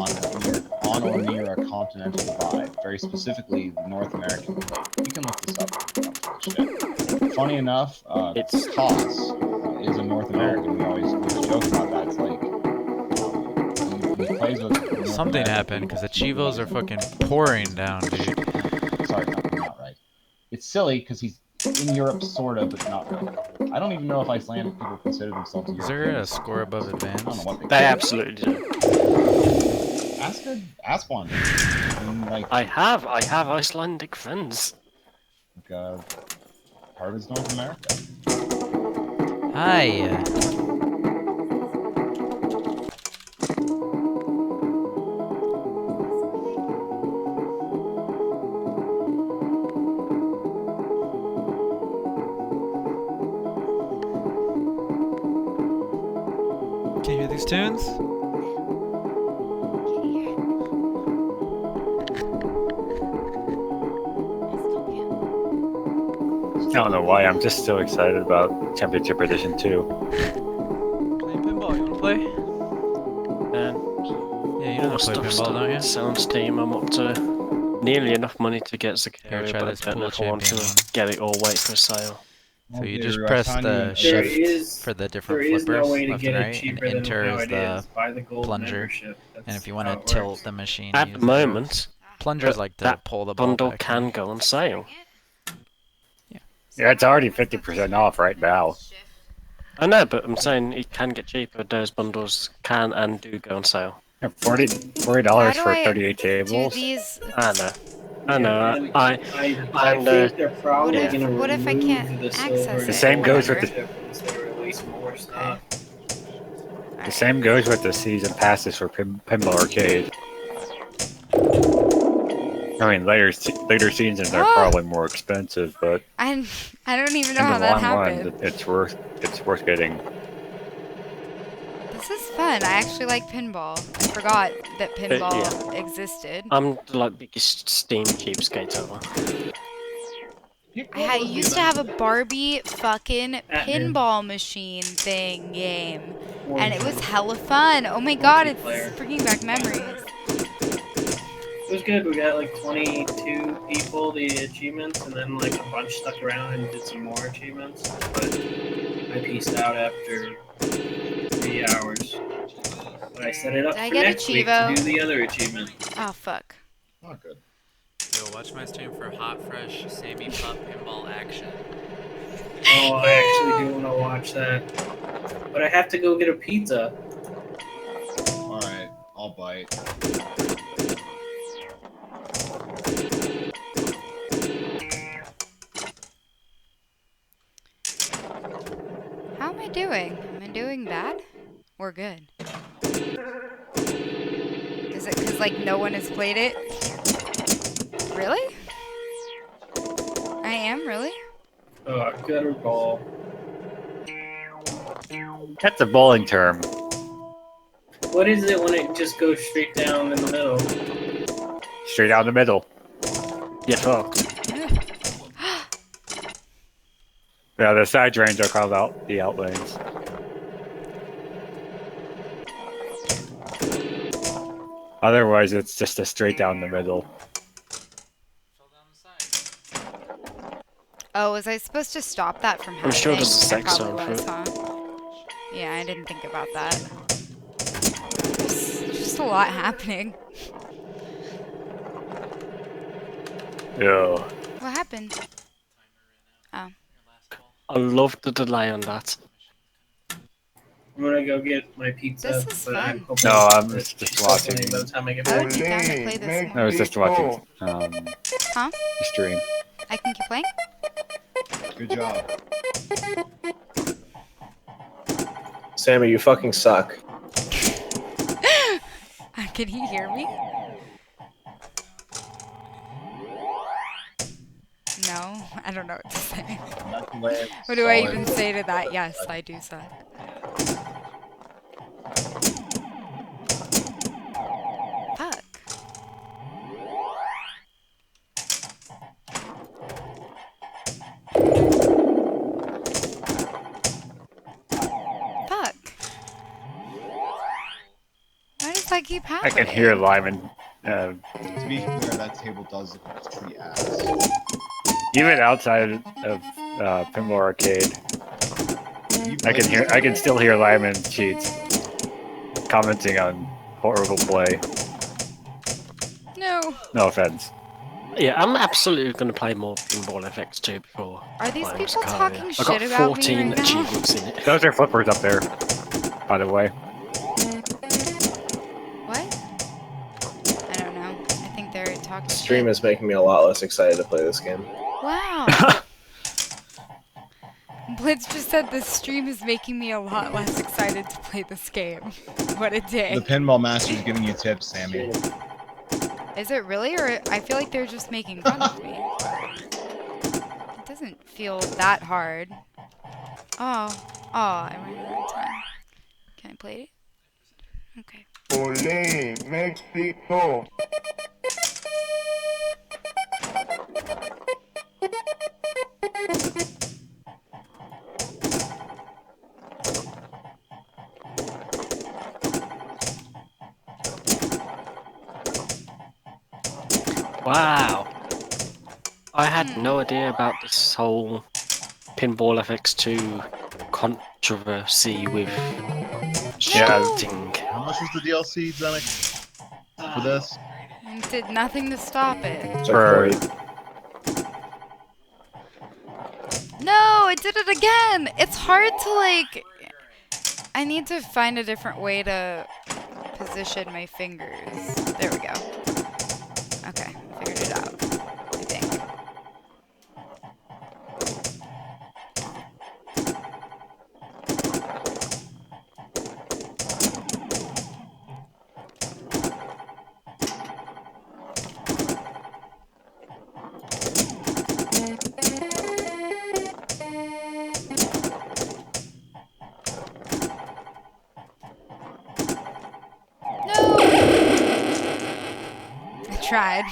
on or near a continental divide. Very specifically, the North American plate. You can look this up. Shit. Funny enough, it's Toss is a North American. We always joke about that. It's like he plays with North Something American happened because the people. Chivos are fucking pouring down, dude. Sorry, not right. It's silly because he's in Europe, sort of, but not really. I don't even know if Icelandic people consider themselves European. Is there a score above advanced? I don't know what They absolutely do. Ask one. I have Icelandic friends. Part is North America. Hi. Can you hear these tunes? I don't know why, I'm just so excited about Championship Edition 2. Playing pinball, you wanna play? Yeah, you know how to play pinball, don't you? Sounds team. I'm up to nearly enough money to get Zaccaria, try but I this don't know if I pool want to champion get it or wait for a sale. So you Okay, just Russ, press I the need- shift for the different There is flippers, no way to left get and it right, and cheaper than enter how is it the is. Buy the gold plunger. membership. And That's if you how want it to tilt works. the machine, At use the the moment, plungers like to that pull the ball bundle back. can go on sale. Yeah, it's already 50% off right now. I know, but I'm saying it can get cheaper. Those bundles can and do go on sale. Yeah, $40 for 38 tables. I know. I know. I think they're probably yeah. going to what if I remove can't the access silver The same goes with the membership once they release more stuff. The same goes with the season passes for Pinball Arcade. I mean, later seasons are probably more expensive, but I don't even know in how the that long happened. run, it's worth getting. This is fun. I actually like pinball. I forgot that pinball existed. I'm the biggest Steam cheapskate ever. I used to have a Barbie fucking pinball machine thing game, and it was hella fun. Oh my god, it's bringing back memories. It was good. We got like 22 people the achievements, and then like a bunch stuck around and did some more achievements. But I pieced out after 3 hours. But I set it up Did I for get a next week to Chivo? do the other achievement. Oh fuck. Not good. Yo, watch my stream for hot, fresh, Sammy Pup pinball action. Oh, I actually do want to watch that. But I have to go get a pizza. Alright, I'll bite. I doing? Am I doing bad? Or good? Is it because, like, no one has played it? Really? I am, really? Gutter ball. That's a bowling term. What is it when it just goes straight down in the middle? Straight down the middle. Yeah, fucked. Yeah, the side drains are called out the outlanes. Otherwise, it's just a straight down the middle. Oh, was I supposed to stop that from happening? I'm sure there's a I sex probably zone was, for it. huh? Yeah, I didn't think about that. Just a lot happening. Yeah. What happened? Oh. I love the delay on that. I'm gonna go get my pizza. This is but I'm fun. hoping No, I'm that just she's watching. still playing by the time I get I back. would be down to play this more. I was just watching Huh? the stream. I can keep playing? Good job. Sammy, you fucking suck. Can he hear me? No, I don't know what to say. What do I even say to that? Yes, I do suck. Fuck. Fuck. Why does that keep I happening? can hear Lyman. To be fair, that table does look like a tree ass. Even outside of Pinball Arcade, I can still hear Lyman cheats commenting on horrible play. No. No offense. Yeah, I'm absolutely going to play more Pinball FX2 before. Are these playing people Zaccaria. talking I shit got about me 14 right now? achievements in it. Those are flippers up there, by the way. What? I don't know. I think they're talking Stream shit. is making me a lot less excited to play this game. Wow. Blitz just said this stream is making me a lot less excited to play this game. What a day. The Pinball Master's giving you tips, Sammy. Is it really? Or I feel like they're just making fun of me. It doesn't feel that hard. Oh. Oh, I ran out of time. Can I play it? Okay. Olé, Mexico. Wow. I had no idea about this whole Pinball FX2 controversy with shooting. How much was the DLC, Zennik, for this? And did nothing to stop it. For No, it did it again. It's hard to like. I need to find a different way to position my fingers. There we go. Okay, figured it out. I think. I tried.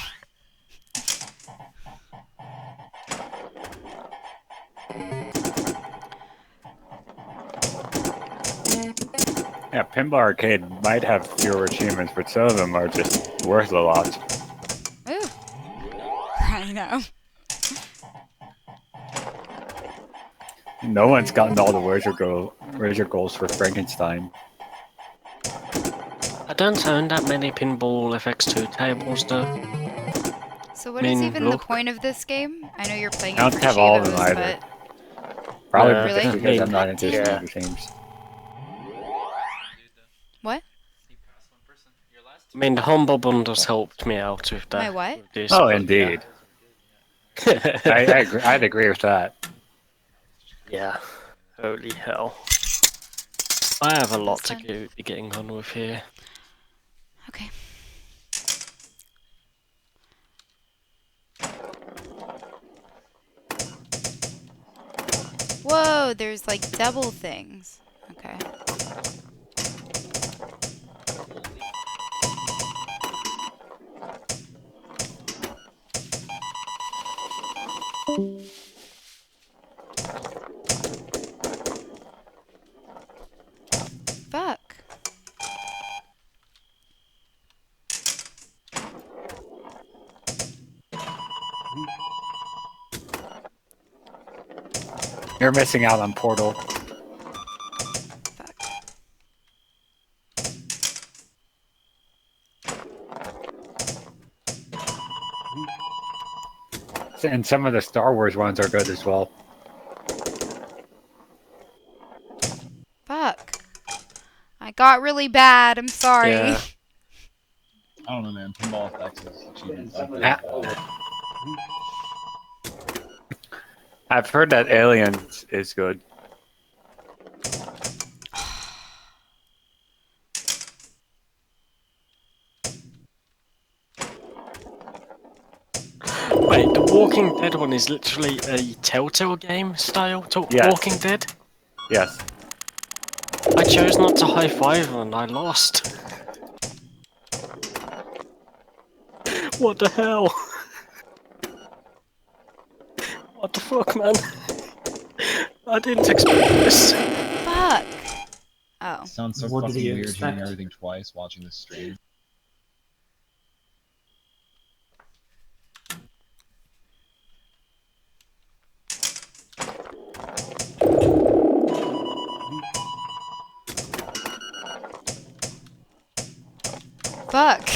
yeah, Pinball Arcade might have fewer achievements, but some of them are just worth a lot. Ooh. I know. No one's gotten all the razor goals for Frankenstein. I don't own that many Pinball FX2 tables though. So what is even the point of this game? I know you're playing I don't it for have all of them Cheetos, either. but Probably Really? because I'm not into Yeah. strategy games. what? I mean, the Humble Bundles helped me out with that. My what? with this, Oh, but indeed. Yeah. I agree, I'd agree with that. Yeah. Holy hell. I have a lot This to one? be getting on with here. Okay. Whoa, there's like double things. Okay. Fuck. You're missing out on Portal. And some of the Star Wars ones are good as well. Fuck. I got really bad. I'm sorry. Yeah. I don't know, man. Pinball effects is achievements. I've heard that Aliens is good. Wait, the Walking Dead one is literally a Telltale game style Yes. Walking Dead? Yes. I chose not to high five and I lost. What the hell? What the fuck, man? I didn't expect this. Fuck. Oh. Sounds so What did fucking you weird hearing expect? everything twice watching this stream. Fuck.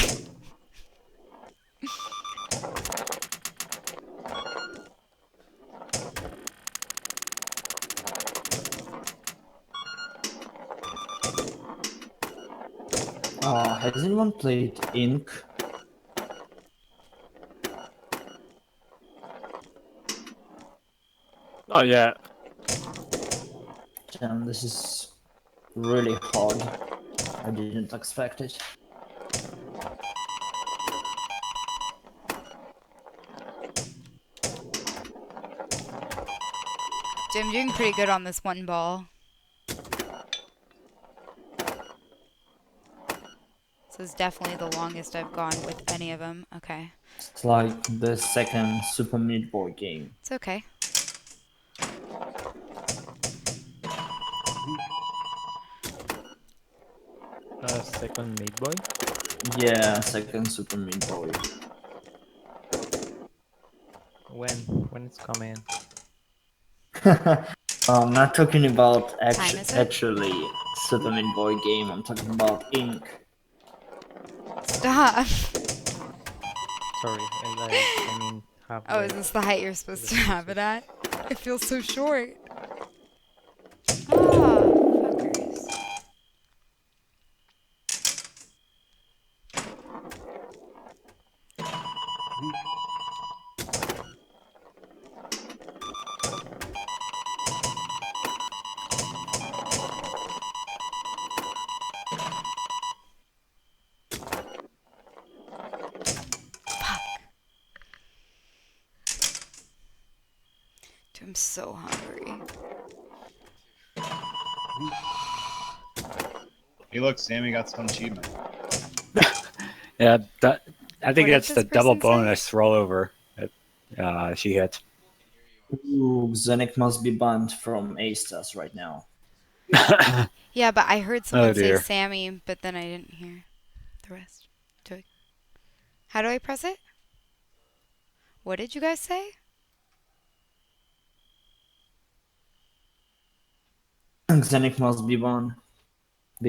Has anyone played Ink? Oh yeah. Damn, this is really hard. I didn't expect it. I'm doing pretty good on this one ball. This is definitely the longest I've gone with any of them. Okay. It's like the second Super Meat Boy game. It's okay. Second Meat Boy? Yeah, second Super Meat Boy. When it's coming? I'm not talking about Time is it? actually Super Meat Boy game, I'm talking about Ink. Stop. Sorry, I mean half. Oh, is this the height you're supposed to have it at? It feels so short. Oh, fuckers. Dude, I'm so hungry. Hey, look, Sammy got some achievement. Yeah, that, I think What did that's this the double person say? bonus rollover that she hit. Ooh, Xeinok must be banned from A-Stars right now. Yeah, but I heard someone say dear. Sammy, but then I didn't hear the rest. How do I press it? What did you guys say? Xeinok must be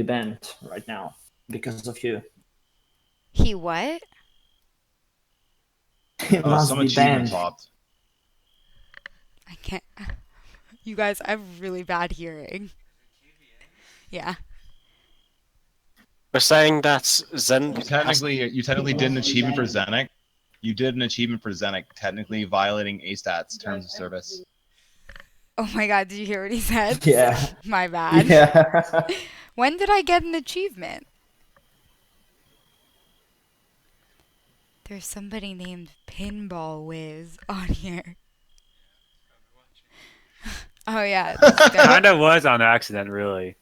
banned right now because of you. He what? He Oh, must some be achievement banned. popped. I can't. You guys, I have really bad hearing. Yeah. We're saying that Zen. You technically did an achievement for Xeinok. You did an achievement for Xeinok, technically violating A-Stats terms of service. Oh my god, did you hear what he said? Yeah. My bad. Yeah. When did I get an achievement? There's somebody named Pinball Wiz on here. Oh yeah. Kind of was on accident, really.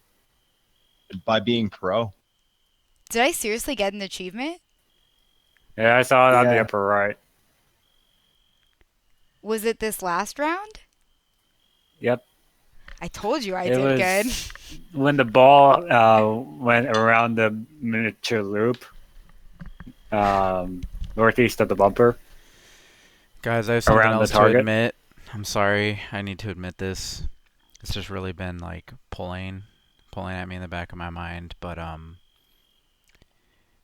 By being pro. Did I seriously get an achievement? Yeah, I saw it on the Yeah. upper right. Was it this last round? Yep. I told you I It did was good. when the ball went around the miniature loop, northeast of the bumper. Guys, I have something Around the else to target. admit. I'm sorry. I need to admit this. It's just really been like pulling at me in the back of my mind. But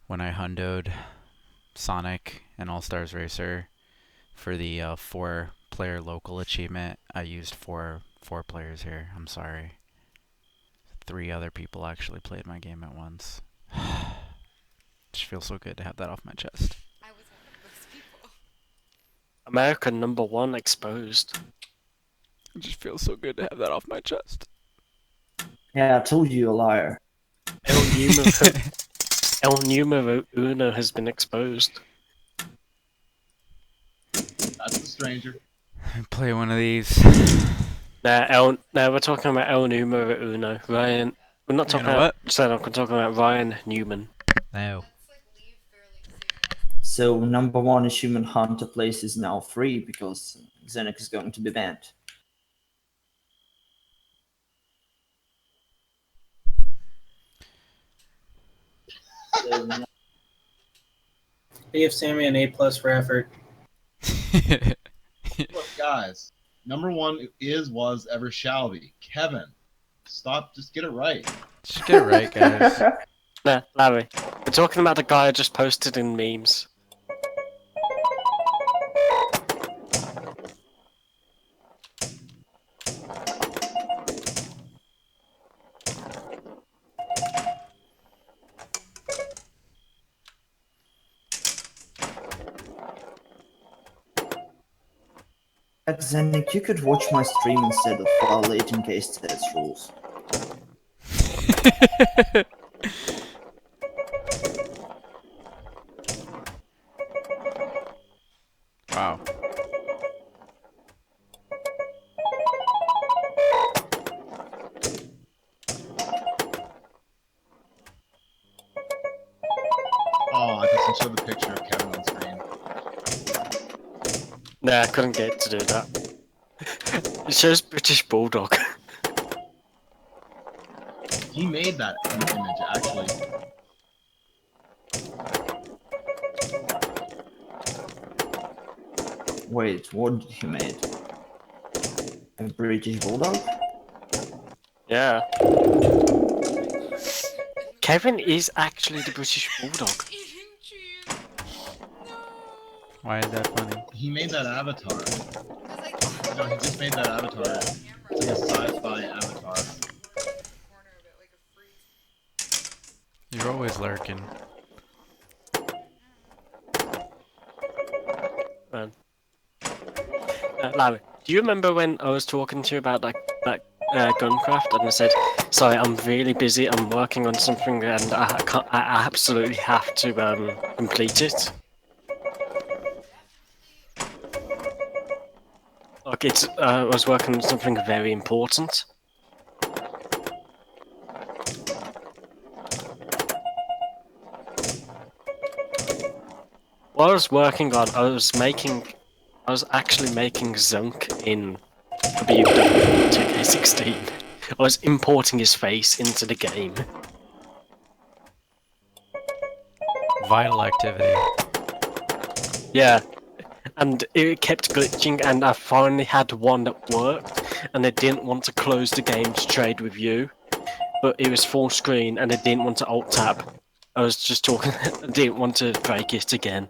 when I hundoed Sonic and All Stars Racer for the 4-player local achievement, I used four players here. I'm sorry. 3 other people actually played my game at once. Just feels so good to have that off my chest. I was one of those people. American #1 exposed. It just feels so good to have that off my chest. Yeah, I told you, you're a liar. El Numero Uno has been exposed. That's the stranger. Play one of these. Now we're talking about El Numero Uno. Ryan. We're not talking about Xeinok, we're talking about Ryan Newman. No. So #1 achievement hunter place is now free because Xeinok is going to be banned. So now They give Sammy an A+ for effort. Look, guys, #1 is, was, ever shall be. Kevin, stop. Just get it right. Just get it right, guys. Nah, Larry. We're talking about the guy I just posted in memes. Xeinok, you could watch my stream instead of violating case status rules. Wow. Oh, it doesn't show the picture of Kevin on screen. Nah, I couldn't get it to do that. It shows British Bulldog. He made that image, actually. Wait, what did he made? A British Bulldog? Yeah. Kevin is actually the British Bulldog. Why is that funny? He made that avatar. No, he just made that avatar. It's like a sci-fi avatar. You're always lurking. Larry, do you remember when I was talking to you about that Guncraft and I said, sorry, I'm really busy, I'm working on something and I absolutely have to complete it? Like I was working on something very important. What I was working on, I was actually making Zunk in WWE 2K16. I was importing his face into the game. Vital activity. Yeah, and it kept glitching, and I finally had one that worked, and I didn't want to close the game to trade with you, but it was full screen, and I didn't want to alt tab. I was just talking, I didn't want to break it again.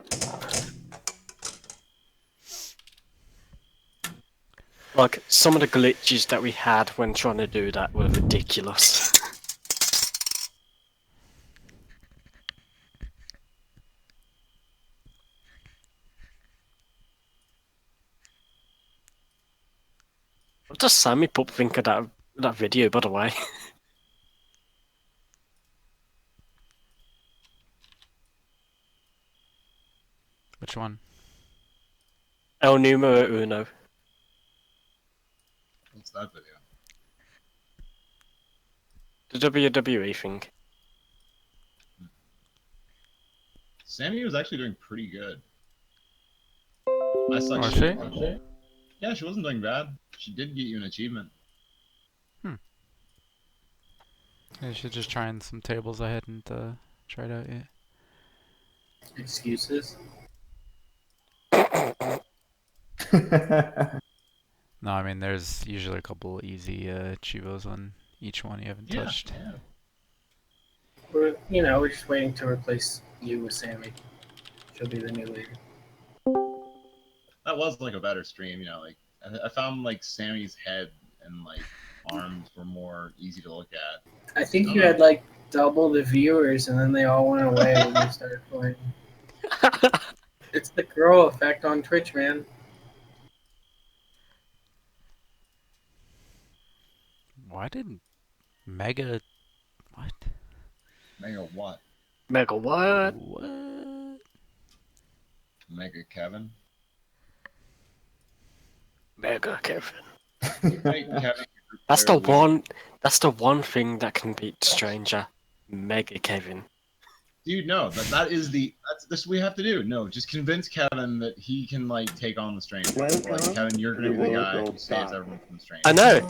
Like, some of the glitches that we had when trying to do that were ridiculous. What does Sammy Pup think of that video, by the way? Which one? El Numero Uno. What's that video? The WWE thing. Sammy was actually doing pretty good. I suck Was shit. she? Yeah, she wasn't doing bad. She did get you an achievement. I should just try in some tables I hadn't tried out yet. Excuses. No, I mean there's usually a couple easy chivos on each one you haven't touched. Yeah. We're just waiting to replace you with Sammy. She'll be the new leader. That was like a better stream, you know, like I found like Sammy's head and like arms were more easy to look at. I think you had like double the viewers, and then they all went away when you started playing. It's the girl effect on Twitch, man. Why did Mega... What? Mega what? Mega what? What? Mega Kevin? Mega Kevin. Hey, Kevin. That's the one thing that can beat Stranger. Mega Kevin. Dude, no, that's this we have to do. No, just convince Kevin that he can like take on the stranger. Like Kevin, you're gonna be the guy who saves everyone from the stranger. I know.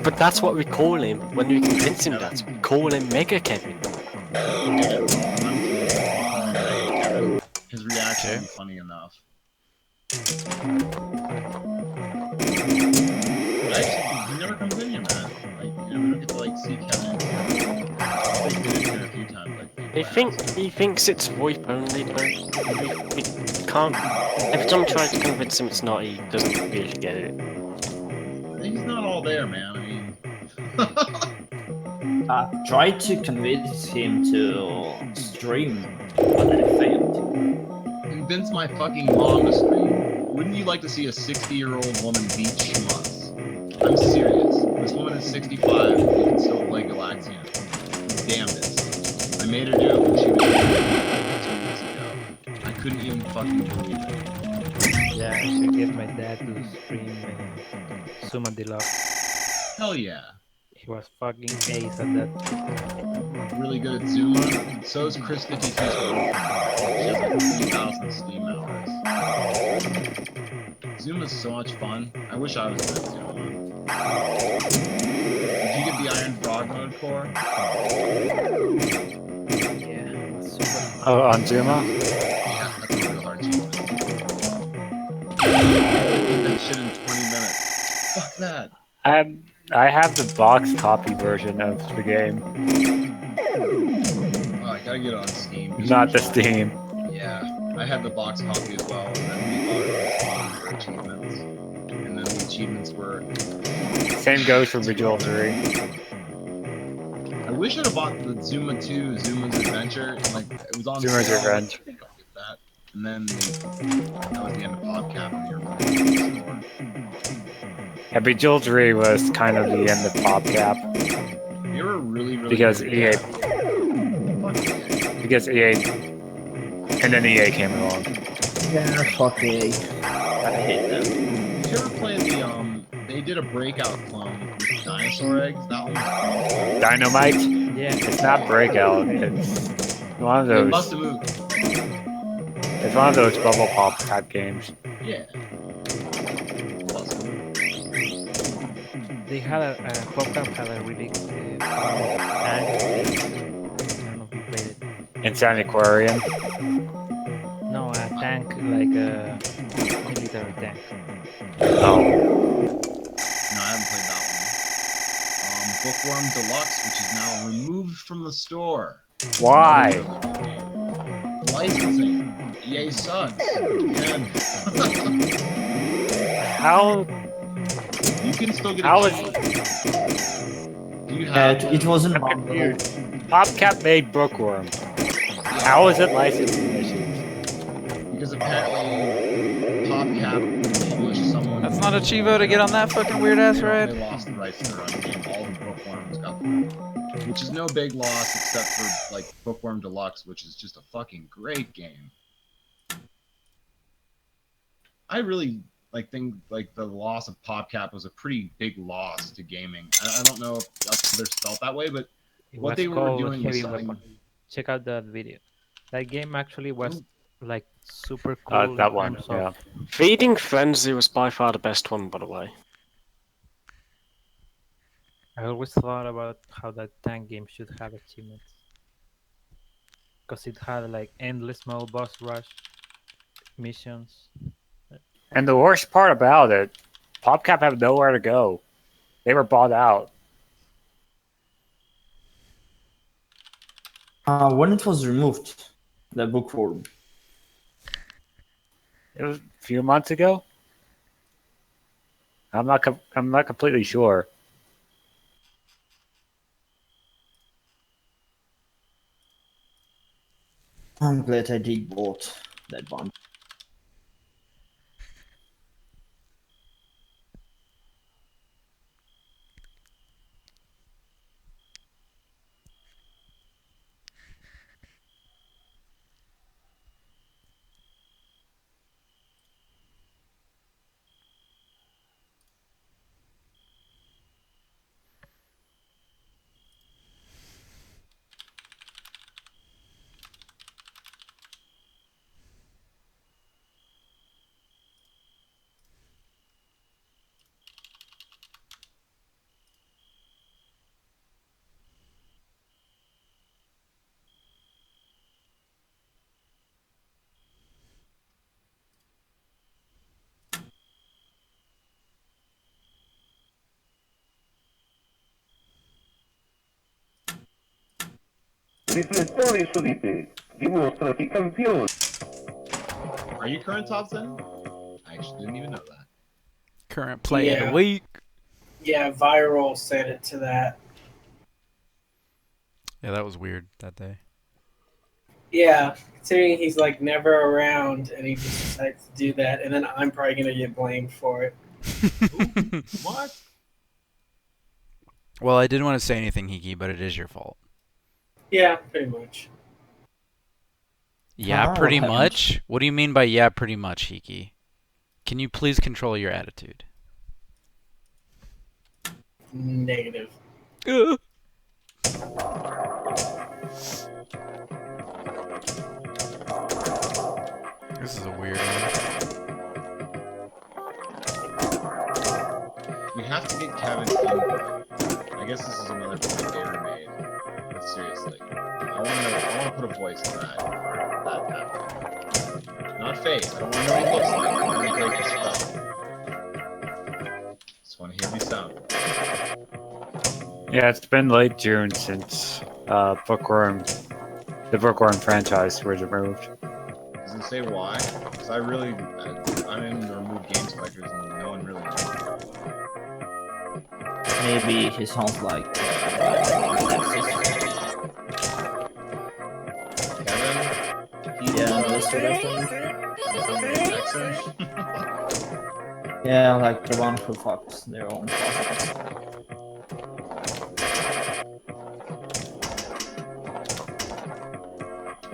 But that's what we call him when we convince him that. We call him Mega Kevin. His reaction is funny enough. He never comes in here, man. Like, we don't get to like see Kevin. He's been in here a few times. He thinks it's VoIP only though. We can't. Every time I try to convince him it's not, he doesn't really get it. He's not all there, man. I mean, Try to convince him to stream, but I failed. convince my fucking mom to stream. Wouldn't you like to see a 60-year-old woman beat schmucks? I'm serious. This woman is 65. You can still play Galaxian. Damn it. I made her do it when she was 2 weeks ago. I couldn't even fucking believe it. Yeah, I should get my dad to stream Suma Deluxe. Hell yeah. He was fucking ace at that. Really good at Zuma. So is Chris 52's girlfriend. She has like 3,000 Steam hours. Zuma's so much fun. I wish I was good at Zuma. Did you get the Iron Frog mode core? Yeah, super. Oh, on Zuma? Yeah, that's a real hard achievement. Did that shit in 20 minutes. Fuck that. I have the box copy version of the game, Oh, I gotta get it on Steam. not the Steam. Yeah, I had the box copy as well, and then we bought it on Steam for achievements. And then the achievements were... Same goes for Visual 3. I wish I'd have bought the Zuma 2, Zuma's Adventure. Like, it was on Zuma's sale. Revenge. I think I'll get that. And then that was the end of PopCap and you're Yeah, Visual 3 was kind of the end of PopCap. You were really, really because good. EA, and then EA came along. Yeah, fuck EA. I hate them. Did you ever play the, they did a Breakout clone with dinosaur eggs? That one was cool. Dynamite? Yeah. It's not Breakout, it's one of It those. must have moved. It's one of those bubble pop type games. Yeah. They had a PopCap had a really tank. I don't know if you played it. Insane Aquarium. No, a tank like a military tank. Oh. No, I haven't played that one. Bookworm Deluxe, which is now removed from the store. Why? Licensing. EA sucks. Again. How? You can still get How a is? Do you have It wasn't I'm confused. PopCap made Bookworm. How is it licensing issues? Because apparently PopCap published someone. That's not a Chivo to get on that fucking weird ass They ride. lost the rights to their own game. All the Bookworms got them. Which is no big loss except for like Bookworm Deluxe, which is just a fucking great game. I really think like the loss of PopCap was a pretty big loss to gaming. I don't know if others felt that way, but It what was they were called doing was Heavy something. Weapon. Check out that video. That game actually was like super cool That in one, terms yeah. of Feeding Frenzy was by far the best one, by the way. I always thought about how that tank game should have achievements. Because it had like endless small boss rush missions. And the worst part about it, PopCap have nowhere to go. They were bought out. When it was removed, the bookworm. It was a few months ago. I'm not completely sure. I'm glad I did bought that one. Riflettore su di te, dimostrati campione. Are you current top 10? I actually didn't even know that. Current play of Yeah. the week. Yeah, Viral set it to that. Yeah, that was weird that day. Yeah, considering he's like never around and he just decides to do that, and then I'm probably gonna get blamed for it. What? Well, I didn't want to say anything, Hiki, but it is your fault. Yeah, pretty much. Yeah, what pretty happened? much? What do you mean by yeah, pretty much, Hiki? Can you please control your attitude? Negative. This is a weird one. We have to get Kevin input. I guess this is another point Gator made. But seriously, I want to put a voice to that happening. Not face. I don't want to know what he looks like. I want to break his spell. Just want to hear me sound. Yeah, it's been late June since the Bookworm franchise was removed. Does it say why? Because I'm in the removed game selectors and no one really knows. Maybe he sounds like Kevin? Yeah, that's what I think. Texas? Yeah, like the one who fucks their own cousins.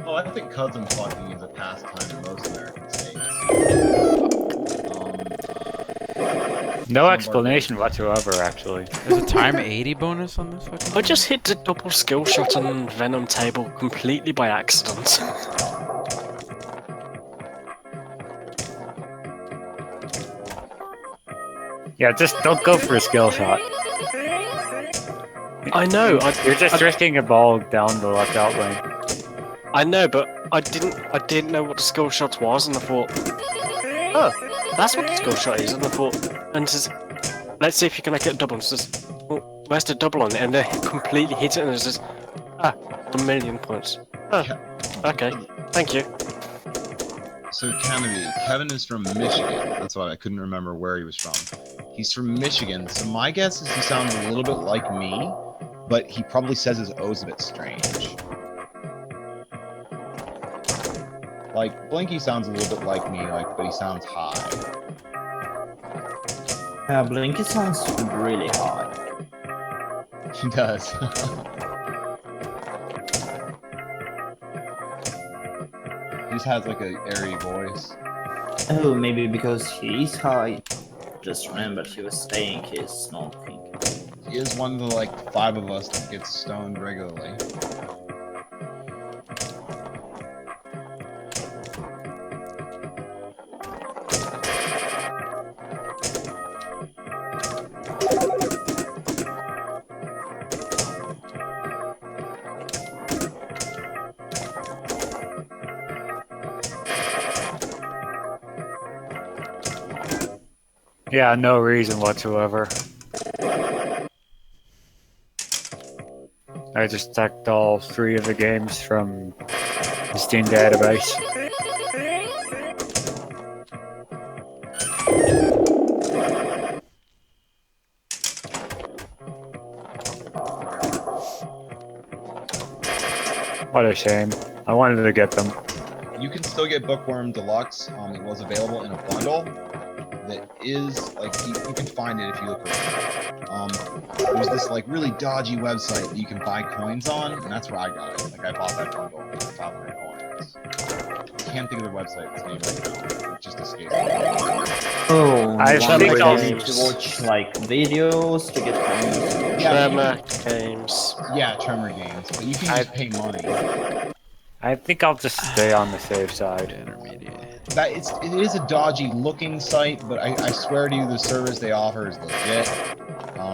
Oh, I think cousin fucking is a pastime in most American states. No explanation whatsoever, actually. There's a time 80 bonus on this fucking I just hit the double skill shot on Venom table completely by accident. Yeah, just don't go for a skill shot. I know. You're just risking a ball down the left out lane. I know, but I didn't know what the skill shot was, and I thought, oh, that's what the skill shot is, and I thought, and it says, let's see if you can make it a double. And it says, well, where's the double on it? And they completely hit it, and it says, 1,000,000 points. Oh, okay, thank you. So Kevin is from Michigan. That's why I couldn't remember where he was from. He's from Michigan, so my guess is he sounds a little bit like me, but he probably says his O's a bit strange. Like, Blinky sounds a little bit like me, but he sounds high. Yeah, Blinky sounds really high. He does. He just has like an airy voice. Oh, maybe because he's high. Just remembered he was saying he's smoking. He is one of the like 5 of us that gets stoned regularly. Yeah, no reason whatsoever. I just checked all 3 of the games from the Steam database. What a shame. I wanted to get them. You can still get Bookworm Deluxe. It was available in a bundle that is like you can find it if you look around. There's this like really dodgy website that you can buy coins on, and that's where I got it. Like I bought that bundle for 500 coins. I can't think of the website's name right now. It just escaped me. Oh, I one think where I'll- you need to watch like videos to get coins. Tremor games. Yeah, Tremor games, but you can just pay money. I think I'll just stay on the safe side. It is a dodgy looking site, but I swear to you, the service they offer is legit.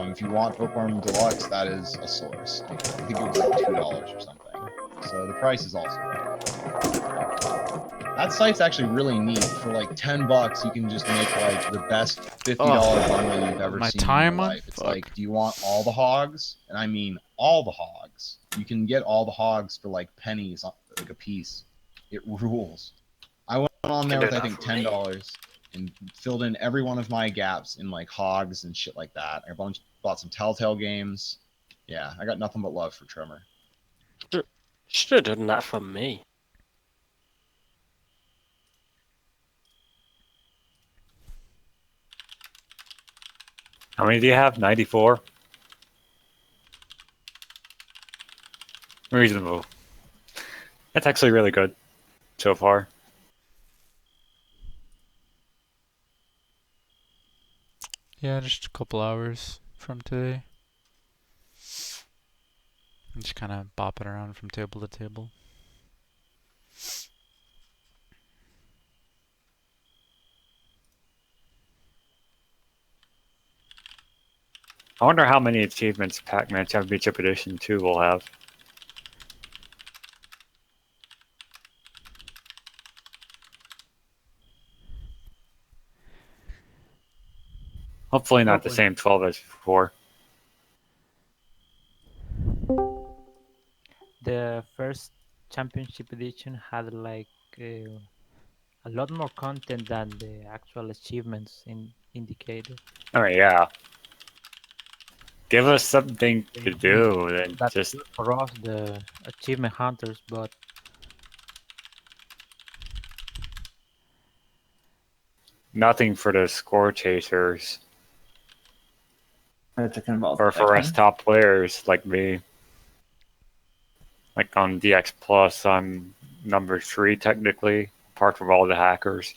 If you want Bookworm Deluxe, that is a source. I think it was like $2 or something. So the price is also right. That site's actually really neat. For like $10, you can just make like the best $50 bundle you've ever my seen in time your on? life. It's Fuck. like, do you want all the hogs? And I mean all the hogs. You can get all the hogs for like pennies, like a piece. It rules. I went on there with I think $10 and filled in every one of my gaps in like hogs and shit like that. I bought some Telltale games. Yeah, I got nothing but love for Tremor. Should have done that for me. How many do you have? 94? Reasonable. That's actually really good so far. Yeah, just a couple hours from today. Just kind of bopping around from table to table. I wonder how many achievements Pac-Man Championship Edition 2 will have. Hopefully not the same 12 as before. The first championship edition had like a lot more content than the actual achievements indicated. Oh yeah. Give us something to do, then That's just good for us, the achievement hunters, but nothing for the score chasers. Are you talking about Or for us Pac-Man? top players like me. Like on DX Plus, I'm number 3 technically, apart from all the hackers.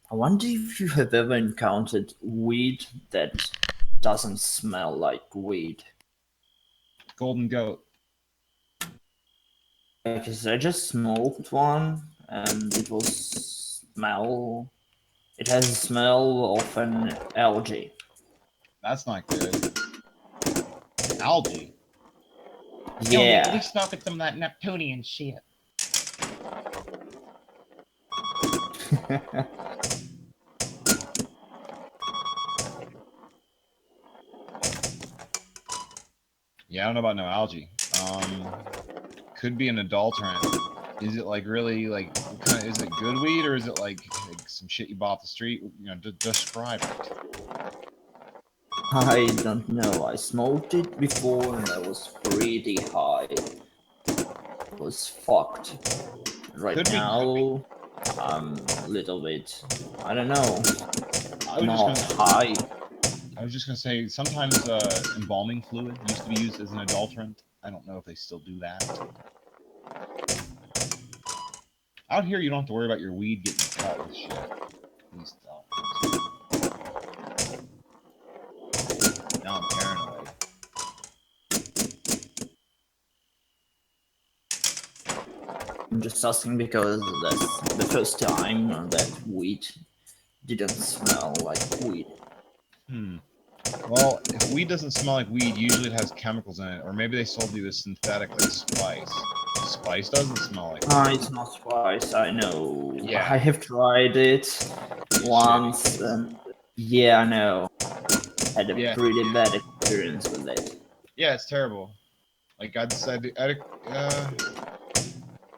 I wonder if you have ever encountered weed that doesn't smell like weed. Golden Goat. Because I just smoked one and it was smell. It has a smell of an algae. That's not good. Algae? Yeah. At least smoke at some of that Neptunian shit. Yeah, I don't know about no algae. Could be an adulterant. Is it like really like what kind of, is it good weed or is it like some shit you bought off the street? You know, describe it. I don't know. I smoked it before and I was pretty high. I was fucked. Right now, I'm a little bit. I don't know. Not high. I was just gonna say sometimes embalming fluid used to be used as an adulterant. I don't know if they still do that. Out here, you don't have to worry about your weed getting cut with shit. At least now I'm paranoid. I'm just asking because that's the first time that weed didn't smell like weed. Well, if weed doesn't smell like weed, usually it has chemicals in it, or maybe they sold you a synthetic like spice. Spice doesn't smell like weed. It's not spice, I know. Yeah. I have tried it once, and yeah, I know. Had a pretty bad experience with it. Yeah, it's terrible. Like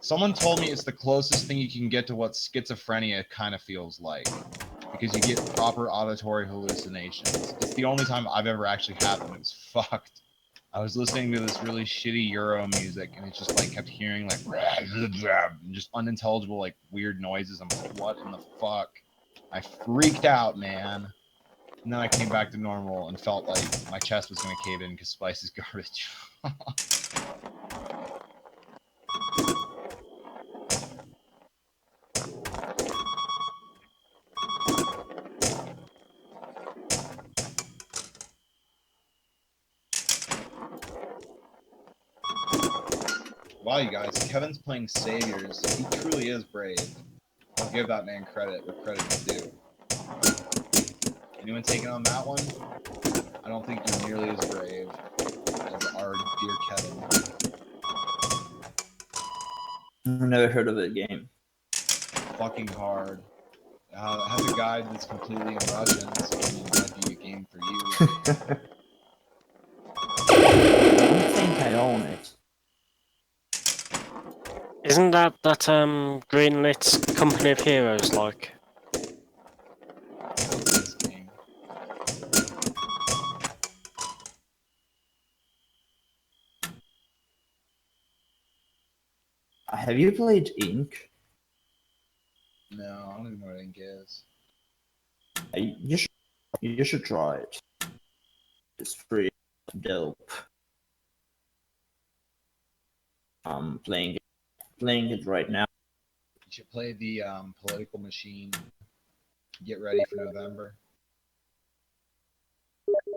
someone told me it's the closest thing you can get to what schizophrenia kind of feels like. Because you get proper auditory hallucinations. It's the only time I've ever actually had them. It was fucked. I was listening to this really shitty Euro music, and it just like kept hearing like just unintelligible like weird noises. I'm like, what in the fuck? I freaked out, man. And then I came back to normal and felt like my chest was gonna cave in because spice is garbage. Wow, you guys, Kevin's playing Saviors. He truly is brave. I'll give that man credit where credit is due. Anyone taking on that one? I don't think you're nearly as brave as our dear Kevin. I've never heard of the game. Fucking hard. It has a guide that's completely in Russian, so it might be a game for you. I don't think I own it. Isn't that greenlit Company of Heroes like? Have you played Ink? No, I don't even know what Ink is. You should try it. It's pretty dope. I'm playing it right now. You should play the Political Machine. Get ready for November.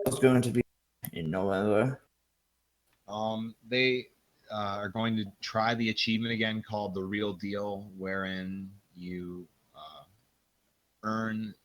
It's going to be in November. They are going to try the achievement again called The Real Deal, wherein you earn